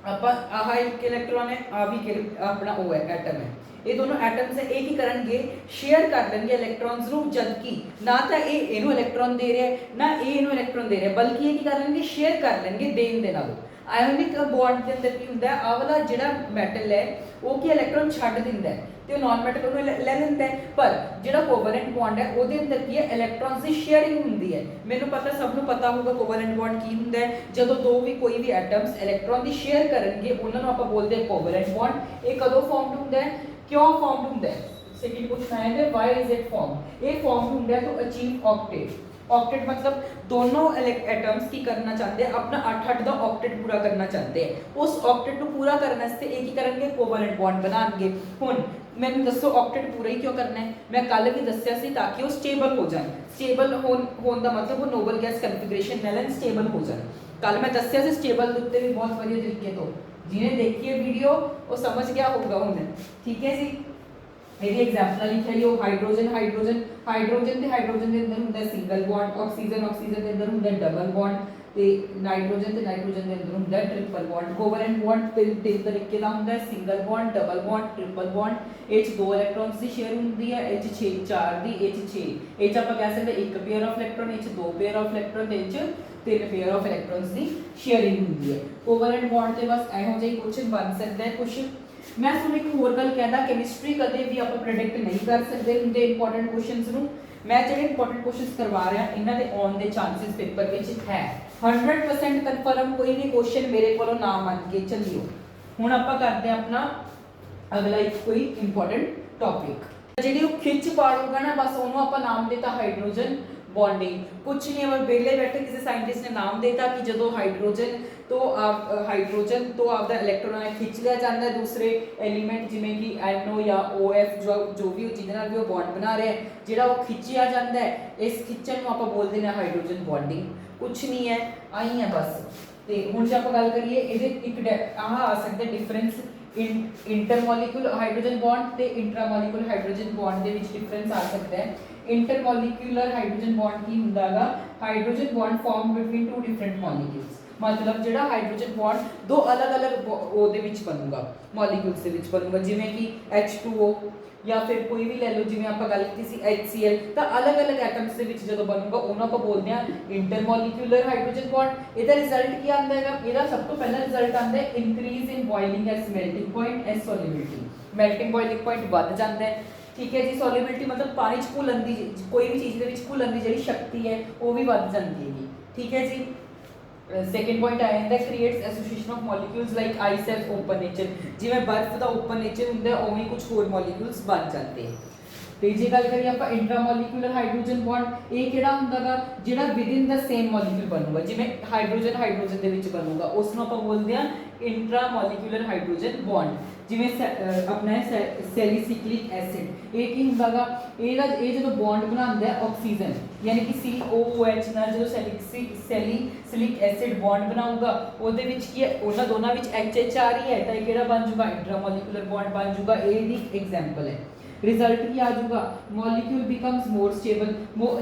ਆਪਾਂ ਆਹ ਇੱਕ ਇਲੈਕਟ੍ਰੋਨ ਹੈ ਆ ਵੀ ਆਪਣਾ ਉਹ ਹੈ ਐਟਮ ਹੈ। ਇਹ ਦੋਨੋਂ ਐਟਮਸ ਹੈ ਇਹ ਕੀ ਕਰਨਗੇ ਸ਼ੇਅਰ ਕਰ ਲੈਣਗੇ ਇਲੈਕਟ੍ਰॉन्स ਨੂੰ ਜਦਕਿ ਨਾ ਤਾਂ ਇਹ ਇਹਨੂੰ ਇਲੈਕਟ੍ਰੋਨ ਦੇ ਰਿਹਾ ਹੈ ਨਾ ਇਹ ਇਹਨੂੰ ਇਲੈਕਟ੍ਰੋਨ ਦੇ ਰਿਹਾ ਬਲਕਿ ਇਹ ਕੀ ਕਰ ਲੈਣਗੇ ਸ਼ੇਅਰ ਕਰ ਲੈਣਗੇ ਦੇਣ ਦੇ ਨਾਲ। ਆਇਓਨਿਕ ਬੌਂਡ ਦੇ ਅੰਦਰ ਕੀ ਹੁੰਦਾ ਹੈ ਆਹ ਵਾਲਾ ਜਿਹੜਾ ਮੈਟਲ ਹੈ ਉਹ ਕੀ ਇਲੈਕਟ੍ਰੋਨ ਛੱਡ ਦਿੰਦਾ ਹੈ ਤੇ ਉਹ ਨਾਨ ਮੈਟਲ ਉਹਨੂੰ ਲੈ ਲੈਂਦਾ ਹੈ। ਪਰ ਜਿਹੜਾ ਕੋਵਲੈਂਟ ਬੌਂਡ ਹੈ ਉਹਦੇ ਅੰਦਰ ਕੀ ਹੈ ਇਲੈਕਟ੍ਰੋਨਸ ਦੀ ਸ਼ੇਅਰਿੰਗ ਹੁੰਦੀ ਹੈ। ਮੈਨੂੰ ਪਤਾ ਸਭ ਨੂੰ ਪਤਾ ਹੋਊਗਾ ਕੋਵਲੈਂਟ ਬੌਂਡ ਕੀ ਹੁੰਦਾ ਹੈ। ਜਦੋਂ ਦੋ ਵੀ ਕੋਈ ਵੀ ਐਟਮਸ ਇਲੈਕਟ੍ਰੋਨ ਦੀ ਸ਼ੇਅਰ ਕਰਨਗੇ ਉਹਨਾਂ ਨੂੰ ਆਪਾਂ ਬੋਲਦੇ ਹਾਂ ਕੋਵਲੈਂਟ ਬੌਂਡ। ਇਹ ਕਦੋਂ ਫਾਰਮਡ ਹੁੰਦਾ ਹੈ क्यों फॉर्म होता है। सेकंड क्वेश्चन आया है व्हाई इज इट फॉर्म। ये फॉर्म होता है टू अचीव ऑक्टेट। ऑक्टेट मतलब दोनों एटम्स की करना चाहते हैं अपना 8 का ऑक्टेट पूरा करना चाहते हैं। उस ऑक्टेट को पूरा करने वास्ते एक ही करेंगे कोवलेंट बॉन्ड बनाएंगे। हुन मैंने दसो ऑक्टेट पूरा ही क्यों करना है। मैं कल भी दसिया सी ताकि वो स्टेबल हो जाए। स्टेबल होने का मतलब वो नोबल गैस कन्फिगरेशन नाल स्टेबल हो जाए। कल मैं दसिया सी स्टेबल के उत्ते भी बहुत बढ़िया तरीके तो जिन्हें देखी है वीडियो वो समझ गया होगा उन्हें। ठीक है जी मेरी एग्जांपल लिखा है हाइड्रोजन हाइड्रोजन हाइड्रोजन ते हाइड्रोजन के अंदर होता है सिंगल बॉन्ड ऑक्सीजन ऑक्सीजन के अंदर होता है डबल बॉन्ड ते नाइट्रोजन ते नाइट्रोजन के अंदर होता है ट्रिपल बॉन्ड। कोवलेंट बॉन्ड तीन तरीके का होता है single bond double bond triple bond. H 2 electrons की शेयर होती है एच 6 4 दी एच 6 एच आप कह सकते एक pair of electron H 2 pair of electron H 3 pair of electrons की शेयरिंग होती है। कोवलेंट बॉन्ड से बस एहो जिहा क्वेश्चन बन सकता है कुछ। मैं ਤੁਹਾਨੂੰ ਇੱਕ ਹੋਰ ਗੱਲ ਕਹਿੰਦਾ ਕੈਮਿਸਟਰੀ ਕਦੇ ਵੀ ਆਪਾਂ ਪ੍ਰੈਡਿਕਟ ਨਹੀਂ ਕਰ ਸਕਦੇ ਹੁੰਦੇ ਇੰਪੋਰਟੈਂਟ ਕੁਐਸਚਨਸ ਨੂੰ। ਮੈਂ ਜਿਹੜੇ ਇੰਪੋਰਟੈਂਟ ਕੁਐਸਚਨਸ ਕਰਵਾ ਰਿਹਾ ਇਹਨਾਂ ਦੇ ਆਉਣ ਦੇ ਚਾਂਸਸ ਪੇਪਰ ਵਿੱਚ ਹੈ 100% ਕਨਫਰਮ। ਕੋਈ ਵੀ ਕੁਐਸਚਨ ਮੇਰੇ ਕੋਲੋਂ ਨਾ ਮੰਨ ਕੇ ਚੱਲਿਓ। ਹੁਣ ਆਪਾਂ ਕਰਦੇ ਆ ਆਪਣਾ ਅਗਲਾ ਇੱਕ ਕੋਈ ਇੰਪੋਰਟੈਂਟ ਟੌਪਿਕ ਜਿਹੜੀ ਉਹ ਖਿੱਚ ਪਾੜੂਗਾ ਨਾ ਬਸ ਉਹਨੂੰ ਆਪਾਂ ਨਾਮ ਦਿੱਤਾ ਹਾਈਡਰੋਜਨ बॉन्डिंग। कुछ नहीं है बेले बैठे किसी साइंटिस्ट ने नाम देता कि जो हाइड्रोजन तो आपका इलेक्ट्रॉन खिंच लिया जाता है दूसरे एलीमेंट जिमें कि NO या OF जो भी जिन्हें भी बॉन्ड बना रहे हैं जो वो खिंचिया जाता है इस खिंचन को आप बोलते हैं हाइड्रोजन बॉन्डिंग। कुछ नहीं है आई है बस। तो हुण जे आप गल करिए ये आ सकता है डिफरेंस इंटरमोलीक्यूल हाइड्रोजन बॉन्ड ते इंट्रामोलीक्यूल हाइड्रोजन बॉन्ड के डिफरेंस आ सकता है। इंटरमोलीक्यूलर हाइड्रोजन बॉन्ड की हुंदागा hydrogen bond form between two different molecules. मतलब जो हाइड्रोजन बॉन्ड दो अलग अलग ओदे विच बनूगा मॉलिक्यूल्स दे विच बनूगा जिवें कि H2O ਜਾਂ ਫਿਰ ਕੋਈ ਵੀ ਲੈ ਲਓ, ਜਿਵੇਂ ਆਪਾਂ ਗੱਲ ਕੀਤੀ ਸੀ HCl, ਤਾਂ ਅਲੱਗ-ਅਲੱਗ ਐਟਮਸ ਦੇ ਵਿੱਚ ਜਦੋਂ ਬਣੂਗਾ ਉਹਨੂੰ ਆਪਾਂ ਬੋਲਦੇ ਹਾਂ ਇੰਟਰਮੋਲੀਕਿਊਲਰ ਹਾਈਡਰੋਜਨ ਬੌਂਡ। ਇਹਦਾ ਰਿਜ਼ਲਟ ਕੀ ਆਉਂਦਾ ਹੈਗਾ? ਇਹਦਾ ਸਭ ਤੋਂ ਪਹਿਲਾ ਰਿਜ਼ਲਟ ਆਉਂਦਾ ਹੈ increase in boiling as melting point as solubility. Melting boiling point ਵੱਧ ਜਾਂਦਾ ਹੈ, ਠੀਕ ਹੈ ਜੀ। ਸੋਲਿਬਿਲਿਟੀ ਮਤਲਬ ਪਾਣੀ 'ਚ ਘੁਲਣ ਦੀ, ਕੋਈ ਵੀ ਚੀਜ਼ ਦੇ ਵਿੱਚ ਘੁਲਣ ਦੀ ਜਿਹੜੀ ਸ਼ਕਤੀ ਹੈ ਉਹ ਵੀ ਵੱਧ ਜਾਂਦੀ ਹੈਗੀ, ਠੀਕ ਹੈ ਜੀ। ਸੈਕੰਡ ਪੁਆਇੰਟ ਆ ਜਾਂਦਾ creates association of molecules like ice has open nature. ਜਿਵੇਂ ਬਰਫ਼ ਦਾ ਓਪਨ ਨੇਚਰ ਹੁੰਦਾ ਉਵੇਂ ਕੁਝ ਹੋਰ ਮੋਲੀਕਿਊਲਸ ਬਣ ਜਾਂਦੇ ਆ। ਤੇ ਜੇ ਗੱਲ ਕਰੀਏ ਆਪਾਂ ਇੰਟਰਾਮੋਲੀਕੂਲਰ ਹਾਈਡਰੋਜਨ ਬੌਂਡ, ਇਹ ਕਿਹੜਾ ਹੁੰਦਾਗਾ? ਜਿਹੜਾ ਵਿਦਿਨ ਦਾ ਸੇਮ ਮੋਲੀਕਿਊਲ ਬਣੂਗਾ, ਜਿਵੇਂ ਹਾਈਡਰੋਜਨ ਹਾਈਡਰੋਜਨ ਦੇ ਵਿੱਚ ਬਣੂਗਾ ਉਸ ਨੂੰ ਆਪਾਂ ਬੋਲਦੇ ਆ ਇੰਟਰਾਮੋਲੀਕੂਲਰ ਹਾਈਡਰੋਜਨ ਬੌਂਡ। ਜਿਵੇਂ ਆਪਣਾ ਸੈਲੀਸਿਕਲਿਕ ਐਸਿਡ, ਇਹ ਕੀ ਹੁੰਦਾਗਾ? ਇਹ ਜਦੋਂ ਬੌਂਡ ਬਣਾਉਂਦਾ ਹੈ ਆਕਸੀਜਨ ਯਾਨੀ ਕਿ COOH ਨਾਲ ਜਦੋਂ ਸੈਲੀਸਿਲਿਕ ਐਸਿਡ ਬੌਂਡ ਬਣਾਊਗਾ ਉਹਦੇ ਵਿੱਚ ਕੀ ਹੈ? ਉਹਨਾਂ ਦੋਨਾਂ ਵਿੱਚ HH ਆ ਰਹੀ ਹੈ ਤਾਂ ਇਹ ਕਿਹੜਾ ਬਣ ਜਾਊਗਾ? ਇੰਟਰਾਮੋਲੀਕੂਲਰ ਬੌਂਡ ਬਣ ਜਾਊਗਾ। ਇਹ ਦੀ ਐਗਜ਼ਾਮਪਲ ਹੈ। ਰਿਜ਼ਲਟ ਕੀ ਆ ਜਾਊਗਾ? ਮੋਲੀਕਿਊਲ ਬਿਕਮਸ ਮੋਰ ਸਟੇਬਲ।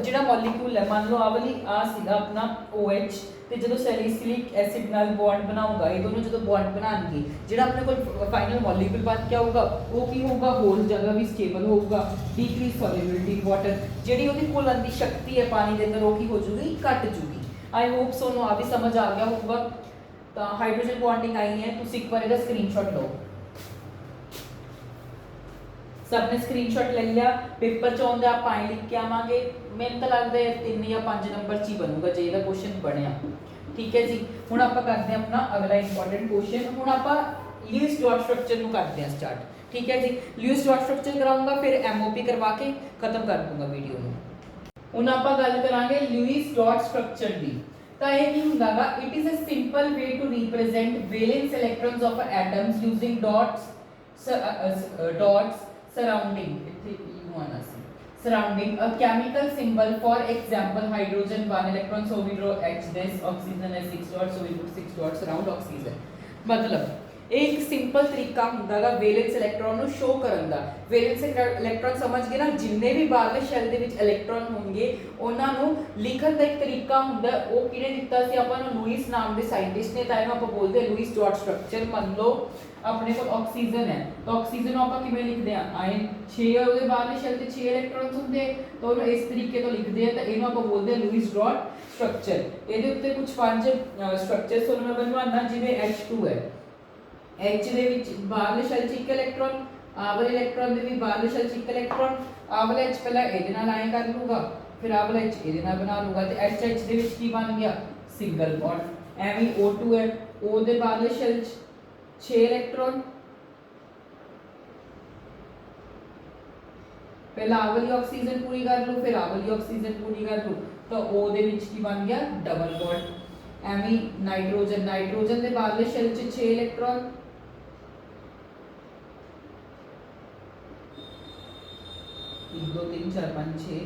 ਜਿਹੜਾ ਮੋਲੀਕਿਊਲ ਹੈ, ਮੰਨ ਲਓ ਆ ਸੀਗਾ ਆਪਣਾ OH, ਤੇ ਜਦੋਂ ਸੈਲੀਸਿਲਿਕ ਐਸਿਡ ਨਾਲ ਬੌਂਡ ਬਣਾਊਗਾ, ਇਹ ਦੋਨੋਂ ਜਦੋਂ ਬੌਂਡ ਬਣਾਉਣਗੇ, ਜਿਹੜਾ ਆਪਣੇ ਕੋਲ ਫਾਈਨਲ ਮੋਲੀਕਿਊਲ ਬਣ ਕੇ ਆਊਗਾ ਉਹ ਕੀ ਹੋਊਗਾ? ਹੋਰ ਜਗ੍ਹਾ ਵੀ ਸਟੇਬਲ ਹੋਊਗਾ। ਡਿਕਰੀਜ਼ ਸੋਲਿਬਿਲਿਟੀ ਵਾਟਰ, ਜਿਹੜੀ ਉਹਦੀ ਘੁਲਣ ਦੀ ਸ਼ਕਤੀ ਹੈ ਪਾਣੀ ਦੇ ਅੰਦਰ ਉਹ ਕੀ ਹੋ ਜੂਗੀ? ਘਟ ਜੂਗੀ। ਆਈ ਹੋਪ ਸੋਨੂੰ ਆ ਵੀ ਸਮਝ ਆ ਗਿਆ ਹੋਊਗਾ। ਤਾਂ ਹਾਈਡਰੋਜਨ ਬੌਂਡਿੰਗ ਆਈ ਹੈ, ਤੁਸੀਂ ਇੱਕ ਵਾਰ ਇਹਦਾ ਸਕਰੀਨਸ਼ਾਟ ਲਓ। सब ने स्क्रीनशॉट ले लिया। पेपर च आउंदा आप आई लिख के आवांगे। मैंने तो लगता है 3 या 5 नंबर च ही बनूगा जे ਇਹਦਾ क्वेश्चन ਬਣਿਆ। ठीक है जी, ਹੁਣ ਆਪਾਂ ਕਰਦੇ ਹਾਂ ਆਪਣਾ ਅਗਲਾ ਇੰਪੋਰਟੈਂਟ क्वेश्चन। ਹੁਣ ਆਪਾਂ ल्यूइस डॉट स्ट्रक्चर ਨੂੰ ਕਰਦੇ ਹਾਂ ਸਟਾਰਟ। ठीक है जी, ल्यूइस डॉट स्ट्रक्चर ਕਰਾਉਂਗਾ, ਫਿਰ MOP ਕਰਵਾ ਕੇ ਖਤਮ ਕਰ ਦੂੰਗਾ ਵੀਡੀਓ ਨੂੰ। ਹੁਣ ਆਪਾਂ ਗੱਲ ਕਰਾਂਗੇ ल्यूइस डॉट स्ट्रक्चर ਦੀ। ਤਾਂ ਇਹ ਕੀ ਹੁੰਦਾਗਾ? It is a simple way to represent valence electrons of atoms using dots surrounding surrounding a chemical symbol. For example, hydrogen 1 electron, so we draw H this, oxygen has 6 dots, so we put 6 dots around oxygen। मतलब एक simple तरीका ਹੁੰਦਾਗਾ wellness electron ਨੂੰ show ਕਰਨ ਦਾ। Wellness electron ਸਮਝ ਗਏ ਨਾ? ਜਿੰਨੇ ਵੀ ਬਾਹਰਲੇ ਸ਼ੈਲ ਦੇ ਵਿੱਚ ਇਲੈਕਟ੍ਰੋਨ ਹੋਣਗੇ ਉਹਨਾਂ ਨੂੰ ਲਿਖਣ ਦਾ ਇੱਕ ਤਰੀਕਾ ਹੁੰਦਾ। ਉਹ ਕਿਹਨੇ ਦਿੱਤਾ ਸੀ ਆਪਾਂ ਨੂੰ? ਲੂਇਸ ਨਾਮ ਦੇ ਸਾਇੰਟਿਸਟ ਨੇ। ਤਾਂ ਇਹਨੂੰ ਆਪਾਂ ਬੋਲਦੇ ਹਾਂ ਲੂਇਸ ਡਾਟ ਸਟਰਕਚਰ। ਮੰਨ ਲਓ ਆਪਣੇ ਕੋਲ ਆਕਸੀਜਨ ਹੈ, ਤਾਂ ਆਕਸੀਜਨ ਨੂੰ ਆਪਾਂ ਕਿਵੇਂ ਲਿਖਦੇ ਆ? ਆਇਨ 6 ਉਹਦੇ ਬਾਹਰਲੇ ਸ਼ੈਲ ਤੇ 6 ਇਲੈਕਟ੍ਰੋਨਸ ਹੁੰਦੇ, ਤਾਂ ਉਹਨੂੰ ਇਸ ਤਰੀਕੇ ਤੋਂ ਲਿਖਦੇ ਆ। ਤਾਂ ਇਹਨੂੰ ਆਪਾਂ ਬੋਲਦੇ ਹਾਂ ਲੂਇਸ ਡਾਟ ਸਟਰਕਚਰ। ਇਹਦੇ ਉੱਤੇ ਕੁਝ 5 ਸਟਰਕਚਰਸ ਤੁਹਾਨੂੰ ਮੈਂ ਬਣਵਾਉਣਾ। ਜਿਵੇਂ H2 ਹੈ, H ਦੇ ਵਿੱਚ ਬਾਹਰਲੇ ਸ਼ੈਲ 'ਚ ਇੱਕ ਇਲੈਕਟ੍ਰੋਨ, ਆਹ ਵਾਲੇ ਇਲੈਕਟ੍ਰੋਨ ਦੇ ਵੀ ਬਾਹਰਲੇ ਸ਼ੈਲ 'ਚ ਇੱਕ ਇਲੈਕਟ੍ਰੋਨ। ਆਹ ਵਾਲਾ H ਪਹਿਲਾਂ ਇਹਦੇ ਨਾਲ ਆਏ ਕਰ ਲੂਗਾ, ਫਿਰ ਆਹ ਵਾਲਾ H ਇਹਦੇ ਨਾਲ ਬਣਾ ਲੂਗਾ, ਤੇ HH ਦੇ ਵਿੱਚ ਕੀ ਬਣ ਗਿਆ? Single bond. ਐਵੇਂ O2 ਹੈ, O ਦੇ ਬਾਹਰਲੇ ਸ਼ੈਲ 'ਚ 6 ਇਲੈਕਟ੍ਰੋਨ, ਪਹਿਲਾਂ ਆਹ ਵਾਲੀ ਆਕਸੀਜਨ ਪੂਰੀ ਕਰ ਲਓ, ਫਿਰ ਆਹ ਵਾਲੀ ਆਕਸੀਜਨ ਪੂਰੀ ਕਰ ਲਓ, ਤਾਂ O ਦੇ ਵਿੱਚ ਕੀ ਬਣ ਗਿਆ? Double bond. ਐਵੇਂ ਨਾਈਟ੍ਰੋਜਨ ਦੇ ਬਾਹਰਲੇ ਸ਼ੈਲ 'ਚ 6 ਇਲੈਕਟ੍ਰੋਨ, 1 2 3 4 5 6,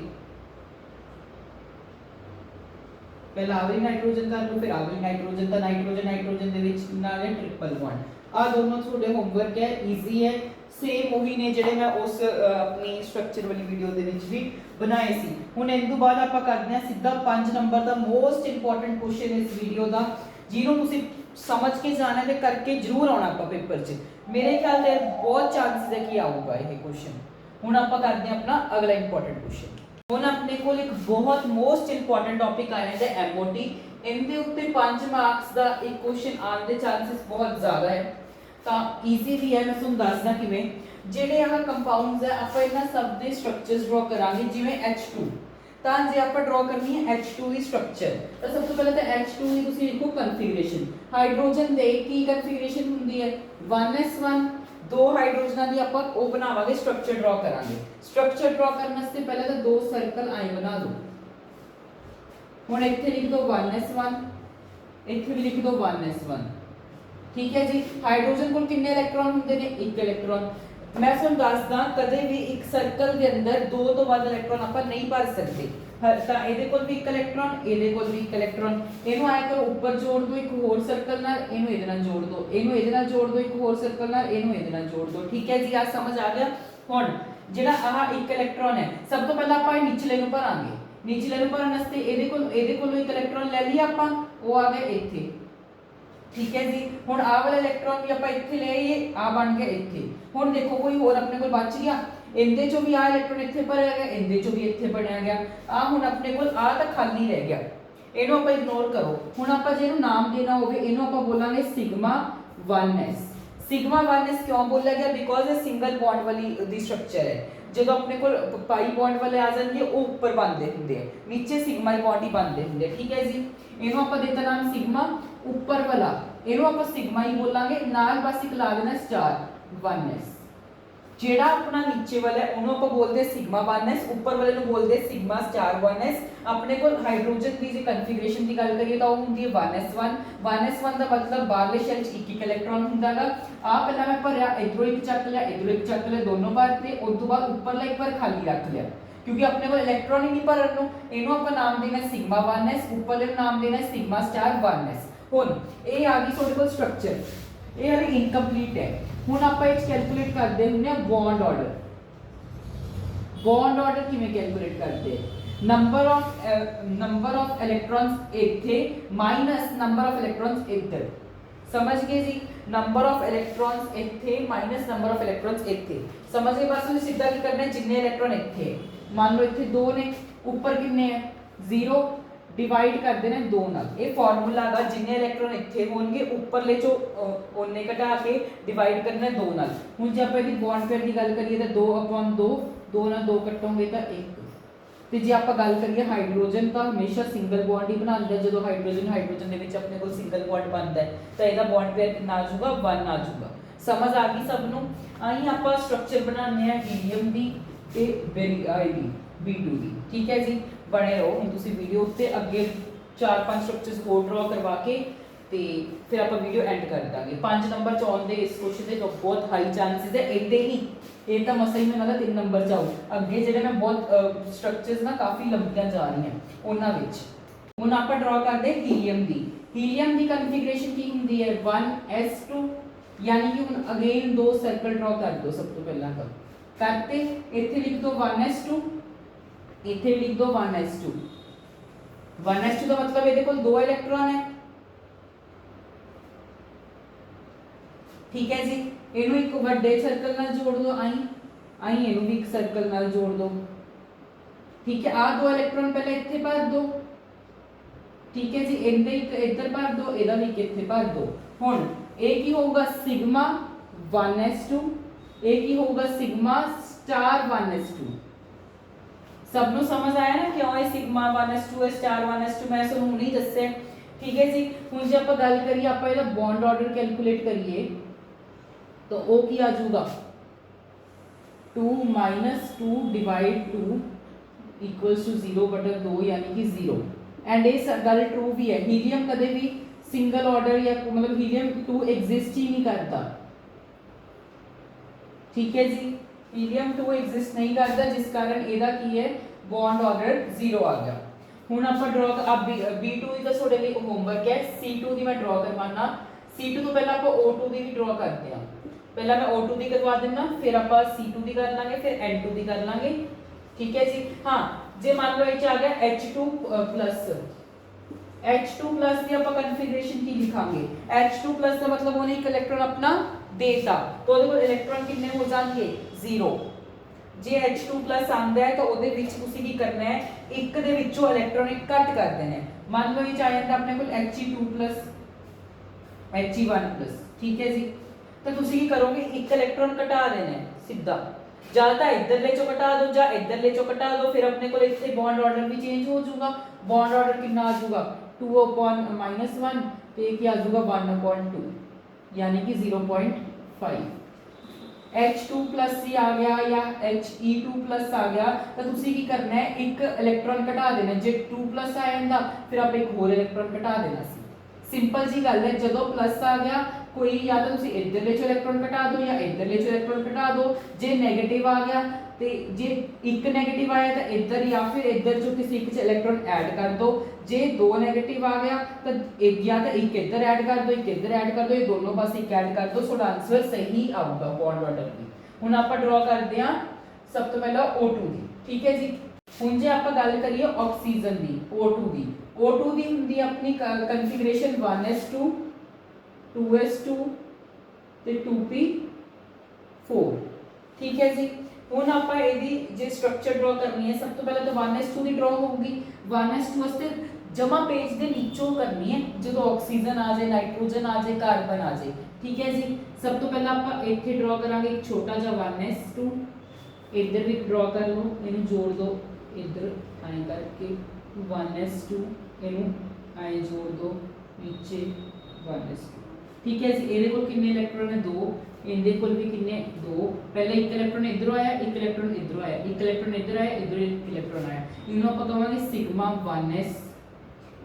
ਪਹਿਲਾਂ ਆ ਵਾਲੀ ਨਾਈਟ੍ਰੋਜਨ ਕਰ ਲਓ, ਫਿਰ ਆ ਵਾਲੀ ਨਾਈਟ੍ਰੋਜਨ। ਤਾਂ ਨਾਈਟ੍ਰੋਜਨ ਦੇ ਵਿੱਚ ਕਿੰਨਾ ਆ ਗਿਆ? Triple bond. ਆ ਦੋਨੋਂ ਤੁਹਾਡੇ ਹੋਮਵਰਕ ਹੈ, ਈਜ਼ੀ ਹੈ, ਸੇਮ ਉਹੀ ਨੇ ਜਿਹੜੇ ਮੈਂ ਉਸ ਆਪਣੀ ਸਟਰਕਚਰ ਵਾਲੀ ਵੀਡੀਓ ਦੇ ਵਿੱਚ ਵੀ ਬਣਾਏ ਸੀ। ਹੁਣ ਇਸ ਤੋਂ ਬਾਅਦ ਆਪਾਂ ਕਰਦੇ ਹਾਂ ਸਿੱਧਾ 5 ਨੰਬਰ ਦਾ ਮੋਸਟ ਇੰਪੋਰਟੈਂਟ ਕੁਐਸਚਨ ਇਸ ਵੀਡੀਓ ਦਾ, ਜਿਹਨੂੰ ਤੁਸੀਂ ਸਮਝ ਕੇ ਜਾਣਾ ਤੇ ਕਰਕੇ ਜ਼ਰੂਰ ਆਉਣਾ ਆਪਾਂ ਪੇਪਰ 'ਚ। ਮੇਰੇ ਖਿਆਲ ਤੇ ਬਹੁਤ ਚਾਂਸਸ ਹੈ ਕਿ ਆਊਗਾ ਇਹ ਕੁਐਸਚਨ। ਹੁਣ ਆਪਾਂ ਕਰਦੇ ਹਾਂ ਆਪਣਾ ਅਗਲਾ ਇੰਪੋਰਟੈਂਟ ਕੁਐਸਚਨ। ਹੁਣ ਆਪਣੇ ਕੋਲ ਇੱਕ ਬਹੁਤ ਮੋਸਟ ਇੰਪੋਰਟੈਂਟ ਟੌਪਿਕ ਆ ਜਾਂਦਾ ਹੈ MOT। ਇਹਦੇ ਉੱਤੇ 5 ਮਾਰਕਸ ਦਾ ਇੱਕ ਕੁਐਸਚਨ ਆਉਣ ਦੇ ਚਾਂਸਸ ਬਹੁਤ ਜ਼ਿਆਦਾ ਹੈ। ਤਾਂ ਈਜ਼ੀ ਵੀ ਹੈ, ਮੈਂ ਤੁਹਾਨੂੰ ਦੱਸਦਾ ਕਿਵੇਂ। ਜਿਹੜੇ ਆਹ ਕੰਪਾਊਂਡਸ ਹੈ ਆਪਾਂ ਇਹਨਾਂ ਸਭ ਦੇ ਸਟਰਕਚਰਸ ਡਰਾ ਕਰਾਂਗੇ। ਜਿਵੇਂ H2, ਤਾਂ ਜੇ ਆਪਾਂ ਡਰਾ ਕਰਨੀ ਹੈ H2 ਦੀ ਸਟਰਕਚਰ, ਤਾਂ ਸਭ ਤੋਂ ਪਹਿਲਾਂ ਤਾਂ H2 ਦੀ ਤੁਸੀਂ ਲਿਖੋ ਕਨਫੀਗਰੇਸ਼ਨ। ਹਾਈਡਰੋਜਨ ਦੇ ਕੀ ਕਨਫੀਗਰੇਸ਼ਨ ਹੁੰਦੀ ਹੈ? 1s1। ਦੋ ਹਾਈਡਰੋਜਨਾਂ ਦੀ ਆਪਾਂ ਉਹ ਬਣਾਵਾਂਗੇ, ਸਟਰਕਚਰ ਡਰਾ ਕਰਾਂਗੇ। ਸਟਰਕਚਰ ਡਰਾ ਕਰਨ ਵਾਸਤੇ ਪਹਿਲਾਂ ਤਾਂ ਦੋ ਸਰਕਲ ਆਏ ਬਣਾ ਦਿਓ। ਹੁਣ ਇੱਥੇ ਲਿਖ ਦਿਓ 1s1, ਇੱਥੇ ਵੀ ਲਿਖ ਦਿਓ 1s1। ठीक है जी। हाइड्रोजन को कितने इलेक्ट्रॉन होंगे ने? 1 इलेक्ट्रॉन। मैं ਤੁਹਾਨੂੰ ਦੱਸਦਾ ਕਦੇ ਵੀ ਇੱਕ ਸਰਕਲ ਦੇ ਅੰਦਰ ਦੋ ਤੋਂ ਵੱਧ ਇਲੈਕਟ੍ਰੋਨ ਆਪਾਂ ਨਹੀਂ ਭਰ ਸਕਦੇ। ਤਾਂ ਇਹਦੇ ਕੋਲ ਵੀ 1 ਇਲੈਕਟ੍ਰੋਨ, ਇਹਦੇ ਕੋਲ ਵੀ 1 ਇਲੈਕਟ੍ਰੋਨ। ਇਹਨੂੰ ਆਇਆ ਕਰੋ ਉੱਪਰ ਜੋੜ ਦਿਓ ਇੱਕ ਹੋਰ ਸਰਕਲ ਨਾਲ, ਇਹਨੂੰ ਇਹਦੇ ਨਾਲ ਜੋੜ ਦਿਓ, ਇਹਨੂੰ ਇਹਦੇ ਨਾਲ ਜੋੜ ਦਿਓ ਇੱਕ ਹੋਰ ਸਰਕਲ ਨਾਲ, ਇਹਨੂੰ ਇਹਦੇ ਨਾਲ ਜੋੜ ਦਿਓ। ਠੀਕ ਹੈ ਜੀ, ਆ ਸਮਝ ਆ ਗਿਆ। ਹੁਣ ਜਿਹੜਾ ਆਹ 1 ਇਲੈਕਟ੍ਰੋਨ ਹੈ, ਸਭ ਤੋਂ ਪਹਿਲਾਂ ਆਪਾਂ ਇਹ ਨਿਚਲੇ ਨੂੰ ਭਰਾਂਗੇ। ਨਿਚਲੇ ਨੂੰ ਭਰਨ ਵਾਸਤੇ ਇਹਦੇ ਕੋਲੋਂ 1 ਇਲੈਕਟ੍ਰੋਨ ਲੈ ਲਿਆ ਆਪਾਂ, ਉਹ ਆ ਗਿਆ ਇੱਥੇ। ठीक है जी। ਹੁਣ ਆਹ ਵਾਲਾ ਇਲੈਕਟ੍ਰੋਨ ਵੀ ਆਪਾਂ ਇੱਥੇ ਲੈ ਆਈਏ, ਆ ਬਣ ਗਿਆ ਇੱਥੇ। ਹੁਣ ਦੇਖੋ ਕੋਈ ਹੋਰ ਆਪਣੇ ਕੋਲ ਬਚ ਗਿਆ। ਇਹਦੇ ਚੋਂ ਵੀ ਆ ਇਲੈਕਟ੍ਰੋਨ ਇੱਥੇ ਭਰਿਆ ਗਿਆ, ਇਹਦੇ ਚੋਂ ਵੀ ਇੱਥੇ ਬਣਿਆ ਗਿਆ। ਆ ਹੁਣ ਆਪਣੇ ਕੋਲ ਆ ਤਾਂ ਖਾਲੀ ਰਹਿ ਗਿਆ, ਇਹਨੂੰ ਆਪਾਂ ਇਗਨੋਰ ਕਰੋ। ਹੁਣ ਆਪਾਂ ਜੇ ਇਹਨੂੰ ਨਾਮ ਦੇਣਾ ਹੋਵੇ, ਇਹਨੂੰ ਆਪਾਂ ਬੋਲਾਂਗੇ ਸਿਗਮਾ 1s। ਸਿਗਮਾ 1s ਕਿਉਂ ਬੋਲਿਆ ਗਿਆ? ਬਿਕੋਜ਼ ਇਹ ਸਿੰਗਲ ਬੌਂਡ ਵਾਲੀ ਦੀ ਸਟਰਕਚਰ ਹੈ। ਜਦੋਂ ਆਪਣੇ ਕੋਲ ਪਾਈ ਬੌਂਡ ਵਾਲੇ ਆ ਜਾਣਗੇ ਉਹ ਉੱਪਰ ਬਣਦੇ ਹੁੰਦੇ ਆ, ਨੀਚੇ ਸਿਗਮਾ ਬੌਂਡ ਹੀ ਬਣਦੇ ਹੁੰਦੇ ਆ, ਠੀਕ ਹੈ ਜੀ। ਇਹਨੂੰ ਆਪਾਂ ਦਿੱਤਾ ਨਾਮ ਸਿਗਮਾ ਉੱਪਰ ਵਾਲਾ, ਇਹਨੂੰ ਆਪਾਂ ਸਿਗਮਾ ਹੀ ਬੋਲਾਂਗੇ, ਨਾਲ ਬਸ ਇੱਕ ਲਾ ਦੇਣਾ ਸਟਾਰ 1s। ਜਿਹੜਾ ਆਪਣਾ ਨੀਚੇ ਵਾਲਾ ਉਹਨੂੰ ਆਪਾਂ ਬੋਲਦੇ ਸਿਗਮਾ 1s, ਉੱਪਰ ਵਾਲੇ ਨੂੰ ਬੋਲਦੇ ਸਿਗਮਾ ਸਟਾਰ 1s। ਆਪਣੇ ਕੋਲ ਹਾਈਡਰੋਜਨ ਦੀ ਜੇ ਕਨਫੀਗਰੇਸ਼ਨ ਦੀ ਗੱਲ ਕਰੀਏ ਤਾਂ ਉਹ ਹੁੰਦੀ ਹੈ 1s1। 1s1 ਦਾ ਮਤਲਬ ਬਾਹਰਲੇ ਸ਼ੈਲ 'ਚ ਇੱਕ ਇੱਕ ਇਲੈਕਟ੍ਰੋਨ ਹੁੰਦਾਗਾ। ਆ ਪਹਿਲਾਂ ਮੈਂ ਭਰਿਆ, ਇਧਰੋਂ ਇੱਕ ਚੱਕ ਲਿਆ, ਇਧਰੋਂ ਇੱਕ ਚੱਕ ਲਿਆ, ਦੋਨੋਂ ਬਾਰ ਤੇ ਉਸ ਤੋਂ ਬਾਅਦ ਉੱਪਰਲਾ ਇੱਕ ਵਾਰ ਖਾਲੀ ਰੱਖ ਲਿਆ, ਕਿਉਂਕਿ ਆਪਣੇ ਕੋਲ ਇਲੈਕਟ੍ਰੋਨ ਹੀ ਨਹੀਂ ਭਰਨ ਨੂੰ। ਇਹਨੂੰ ਆਪਾਂ ਨਾਮ ਦੇਣਾ ਸਿਗਮਾ 1s, ਉੱਪਰਲੇ ਨੂੰ ਨਾਮ ਦੇਣਾ ਸਿਗਮਾ ਸਟਾਰ 1s। ਹੁਣ ਇਹ ਆ ਗਈ ਤੁਹਾਡੇ ਕੋਲ ਸਟਰਕਚਰ, ਇਹ ਹਲੇ ਇਨਕੰਪਲੀਟ ਹੈ। ਹੁਣ ਆਪਾਂ ਇਹ ਕੈਲਕੂਲੇਟ ਕਰਦੇ ਹੁੰਦੇ ਆ ਬੌਂਡ ਆਰਡਰ। ਬੌਂਡ ਆਰਡਰ ਕਿਵੇਂ ਕੈਲਕੂਲੇਟ ਕਰਦੇ? ਨੰਬਰ ਆਫ ਇਲੈਕਟ੍ਰॉन्स ਇੱਥੇ ਮਾਈਨਸ ਨੰਬਰ ਆਫ ਇਲੈਕਟ੍ਰॉन्स ਇੱਧਰ। ਸਮਝ ਗਏ ਜੀ? ਨੰਬਰ ਆਫ ਇਲੈਕਟ੍ਰॉन्स ਇੱਥੇ ਮਾਈਨਸ ਨੰਬਰ ਆਫ ਇਲੈਕਟ੍ਰॉन्स ਇੱਥੇ। ਸਮਝ ਗਏ? ਬਸ ਤੁਸੀਂ ਸਿੱਧਾ ਕੀ ਕਰਨਾ ਹੈ, ਜਿੰਨੇ ਇਲੈਕਟ੍ਰੋਨ ਇੱਥੇ ਮੰਨ ਲਓ ਇੱਥੇ 2 ਨੇ, ਉੱਪਰ ਕਿੰਨੇ ਹੈ 0, डिवाइड कर देना 2 नाल। ये फार्मूला है, जिन्ने इलेक्ट्रॉन इत्थे होणगे उपरले चो ओने घटा के डिवाइड करना 2 नाल। हुण जे आपां इहदी बॉन्ड पेयर की गल करिए तो 2/2, 2 नाल 2 कटोगे तो 1। ते जे आपां गल करिए हाइड्रोजन तो हमेशा सिंगल बॉन्ड ही बनांदा है। जदों हाइड्रोजन दे विच अपने कोल सिंगल बॉन्ड बनदा है तो इहदा बॉन्ड पेयर कितना आ जाऊगा 1 आ जाऊगा। समझ आ गई सब नूं? आही आपां स्ट्रक्चर बनाने हैं हीलियम दी ते बेरियम दी B2 दी, ठीक है जी। बने रहो हम तुसी वीडियो उत्ते अगे 4-5 स्ट्रक्चर्स होर ड्रॉ करवा के ते फिर आप वीडियो एंड कर देंगे। 5 नंबर च आउंदे इस क्वेश्चन दे तो बहुत हाई चांसेस है, इतने ही ये तो मसा ही मैं 3 नंबर च आऊँ। अगे जेडे मैं बहुत स्ट्रक्चर्स ना काफ़ी लंबियां जा रही हैं उन्हां विच। हुण आपां ड्रॉ करदे हीलियम दी। हीलियम दी कन्फिगरेशन की हुंदी है 1s2, यानी कि हुण अगेन 2 सर्कल ड्रॉ कर दो। सब तो पहला तो करते इत्थे लिख दो 1s2, इत्थे लिख दो 1s2। 1s2 का मतलब ये देखो 2 इलेक्ट्रॉन है, ठीक है जी। इनू एक बड़े सर्कल नाल जोड़ दो, आई इनू भी एक सर्कल नाल जोड़ दो, ठीक है। आ 2 इलेक्ट्रॉन पहले इत्थे भर दो, ठीक है जी। इनदे इधर भर दो, इहदा भी इत्थे भर दो। हुण ये की होगा सिग्मा 1s2, ये की होगा सिग्मा स्टार 1s2। सब नु समझ आया ना क्यों है सिग्मा 1s2 स्टार 1s2? मैं तुहानू हुणे ही दस्सिया, ठीक है जी। हुण जे आपां गल करिए, आपां इहदा बॉन्ड ऑर्डर कैलकुलेट करिए तो ओ की आ जाऊगा 2 - 2 डिवाइड 2 इक्वल्स टू 0/2, यानी कि 0। एंड ये गल ट्रू भी है, हीलियम कदे भी सिंगल ऑर्डर या मतलब हीलियम 2 एग्जिस्ट ही नहीं करता, ठीक है जी। हीलियम 2 एग्जिस्ट नहीं करता, जिस कारण ਇਹਦਾ ਕੀ ਹੈ बॉन्ड ऑर्डर 0 आ गया। ਹੁਣ ਆਪਾਂ ਡਰਾ अब B2 ਦਾ ਤੁਹਾਡੇ ਲਈ ਹੋਮਵਰਕ ਹੈ। C2 ਦੀ ਮੈਂ ਡਰਾ ਕਰਵਾਣਾ। C2 ਤੋਂ ਪਹਿਲਾਂ ਆਪਾਂ O2 ਦੀ ਵੀ ਡਰਾ ਕਰਦੇ ਹਾਂ। ਪਹਿਲਾਂ ਮੈਂ O2 ਦੀ ਕਰਵਾ ਦਿੰਦਾ, ਫਿਰ ਆਪਾਂ C2 ਦੀ ਕਰ ਲਾਂਗੇ, ਫਿਰ N2 ਦੀ ਕਰ ਲਾਂਗੇ, ठीक है जी। हाँ, जे मान लो ਇਹ ਚ ਆ ਗਿਆ H2+ ਦੀ ਆਪਾਂ ਕਨਫੀਗਰੇਸ਼ਨ ਕੀ ਲਿਖਾਂਗੇ? H2+ ਦਾ मतलब ਉਹਨੇ ਇੱਕ ਇਲੈਕਟ੍ਰੋਨ ਆਪਣਾ देता तो ਉਹਦੇ ਕੋਲ ਇਲੈਕਟ੍ਰੋਨ ਕਿੰਨੇ ਹੋ ਜਾਣਗੇ 0। ਜੇ H2+ ਆਂਦਾ ਹੈ ਤਾਂ ਉਹਦੇ ਵਿੱਚ ਤੁਸੀਂ ਕੀ ਕਰਨਾ ਹੈ, ਇੱਕ ਦੇ ਵਿੱਚੋਂ ਇਲੈਕਟ੍ਰੋਨ ਕੱਟ ਕਰ ਦੇਣਾ ਹੈ। ਮੰਨ ਲਓ ਇਹ ਚ ਆ ਜਾਂਦਾ ਆਪਣੇ ਕੋਲ He2+, He1+, ਠੀਕ ਹੈ ਜੀ। ਤਾਂ ਤੁਸੀਂ ਕੀ ਕਰੋਗੇ, ਇੱਕ ਇਲੈਕਟ੍ਰੋਨ ਘਟਾ ਦੇਣਾ ਹੈ ਸਿੱਧਾ, ਜਾਂ ਤਾਂ ਇੱਧਰਲੇ ਚੋਂ ਘਟਾ ਦਿਓ ਜਾਂ ਇੱਧਰਲੇ ਚੋਂ ਘਟਾ ਦਿਓ। ਫਿਰ ਆਪਣੇ ਕੋਲ ਇੱਥੇ ਬੌਂਡ ਆਰਡਰ ਵੀ ਚੇਂਜ ਹੋ ਜਾਊਗਾ। ਬੌਂਡ ਆਰਡਰ ਕਿੰਨਾ ਆ ਜਾਊਗਾ 2/-1 ਤੇ ਇਹ ਕੀ ਆ ਜਾਊਗਾ 1/2, यानी कि 0.5। H2+ ही आ गया या He2+ आ गया तो तुसी की करना है, एक इलेक्ट्रॉन घटा देना। जे 2+ आ जाता फिर आप एक होर इलेक्ट्रॉन घटा देना सी। सिंपल जी गल है, जदों प्लस आ गया कोई या तो तुसी इधरले चो इलेक्ट्रॉन घटा दो या इधरले चो इलेक्ट्रॉन घटा दो। जे नेगेटिव आ गया तो जे एक नेगेटिव आया तो इधर या फिर इधर चो किसी एक इलेक्ट्रॉन ऐड कर दो। जे 2 नेगेटिव आ गया तो या तो एक इधर ऐड कर दो, एक इधर ऐड कर दो, ये दोनों पास एक ऐड कर दो, सो आंसर सही आऊगा बॉन्ड ऑर्डर भी। हुण आपां ड्रॉ करते हैं सब तो पहला O2 दी, ठीक है जी। हुण जे आपां गल करिए ऑक्सीजन दी, O2 दी। O2 दी हुंदी अपनी कन्फिगरेशन 1s2, 2s2 ते 2p4, ठीक है जी। ਹੁਣ ਆਪਾਂ ਇਹਦੀ ਜੇ ਸਟਰਕਚਰ ਡਰਾ ਕਰਨੀ ਹੈ ਸਭ ਤੋਂ ਪਹਿਲਾਂ ਤਾਂ 1s2 ਦੀ ਡਰਾ ਹੋਊਗੀ। 1s2 ਵਾਸਤੇ ਜਮਾ पेज ਦੇ ਨੀਚੋਂ ਕਰਨੀ ਹੈ, ਜਦੋਂ ਆਕਸੀਜਨ ਆ ਜਾਏ, ਨਾਈਟ੍ਰੋਜਨ ਆ ਜਾਏ, ਕਾਰਬਨ ਆ ਜਾਏ। ਠੀਕ ਹੈ ਜੀ। ਸਭ ਤੋਂ ਪਹਿਲਾਂ ਆਪਾਂ ਇੱਥੇ ਡਰਾ ਕਰਾਂਗੇ ਇੱਕ ਛੋਟਾ ਜਿਹਾ 1s2, ਇੱਧਰ ਵੀ ਡਰਾ ਕਰ ਲਓ, ਇਹਨੂੰ ਜੋੜ ਦਿਓ ਇੱਧਰ ਐਂ ਕਰਕੇ 1s2, ਇਹਨੂੰ ਐਂ ਜੋੜ ਦਿਓ ਨੀਚੇ 1s2। ठीक है जी। ਇਹਦੇ ਕੋਲ ਕਿੰਨੇ ਇਲੈਕਟ੍ਰੋਨ ਹੈ 2, ਇਹਦੇ ਕੋਲ ਵੀ ਕਿੰਨੇ 2। ਪਹਿਲੇ ਇੱਕ ਇਲੈਕਟ੍ਰੋਨ ਇਧਰੋਂ ਆਇਆ, ਇੱਕ ਇਲੈਕਟ੍ਰੋਨ ਇਧਰੋਂ ਆਇਆ, ਇੱਕ ਇਲੈਕਟ੍ਰੋਨ ਇਧਰ ਆਇਆ, ਇਧਰ ਇੱਕ ਇਲੈਕਟ੍ਰੋਨ ਆਇਆ। ਇਹਨੂੰ ਆਪਾਂ ਕਹਾਂਗੇ ਸਿਗਮਾ 1s,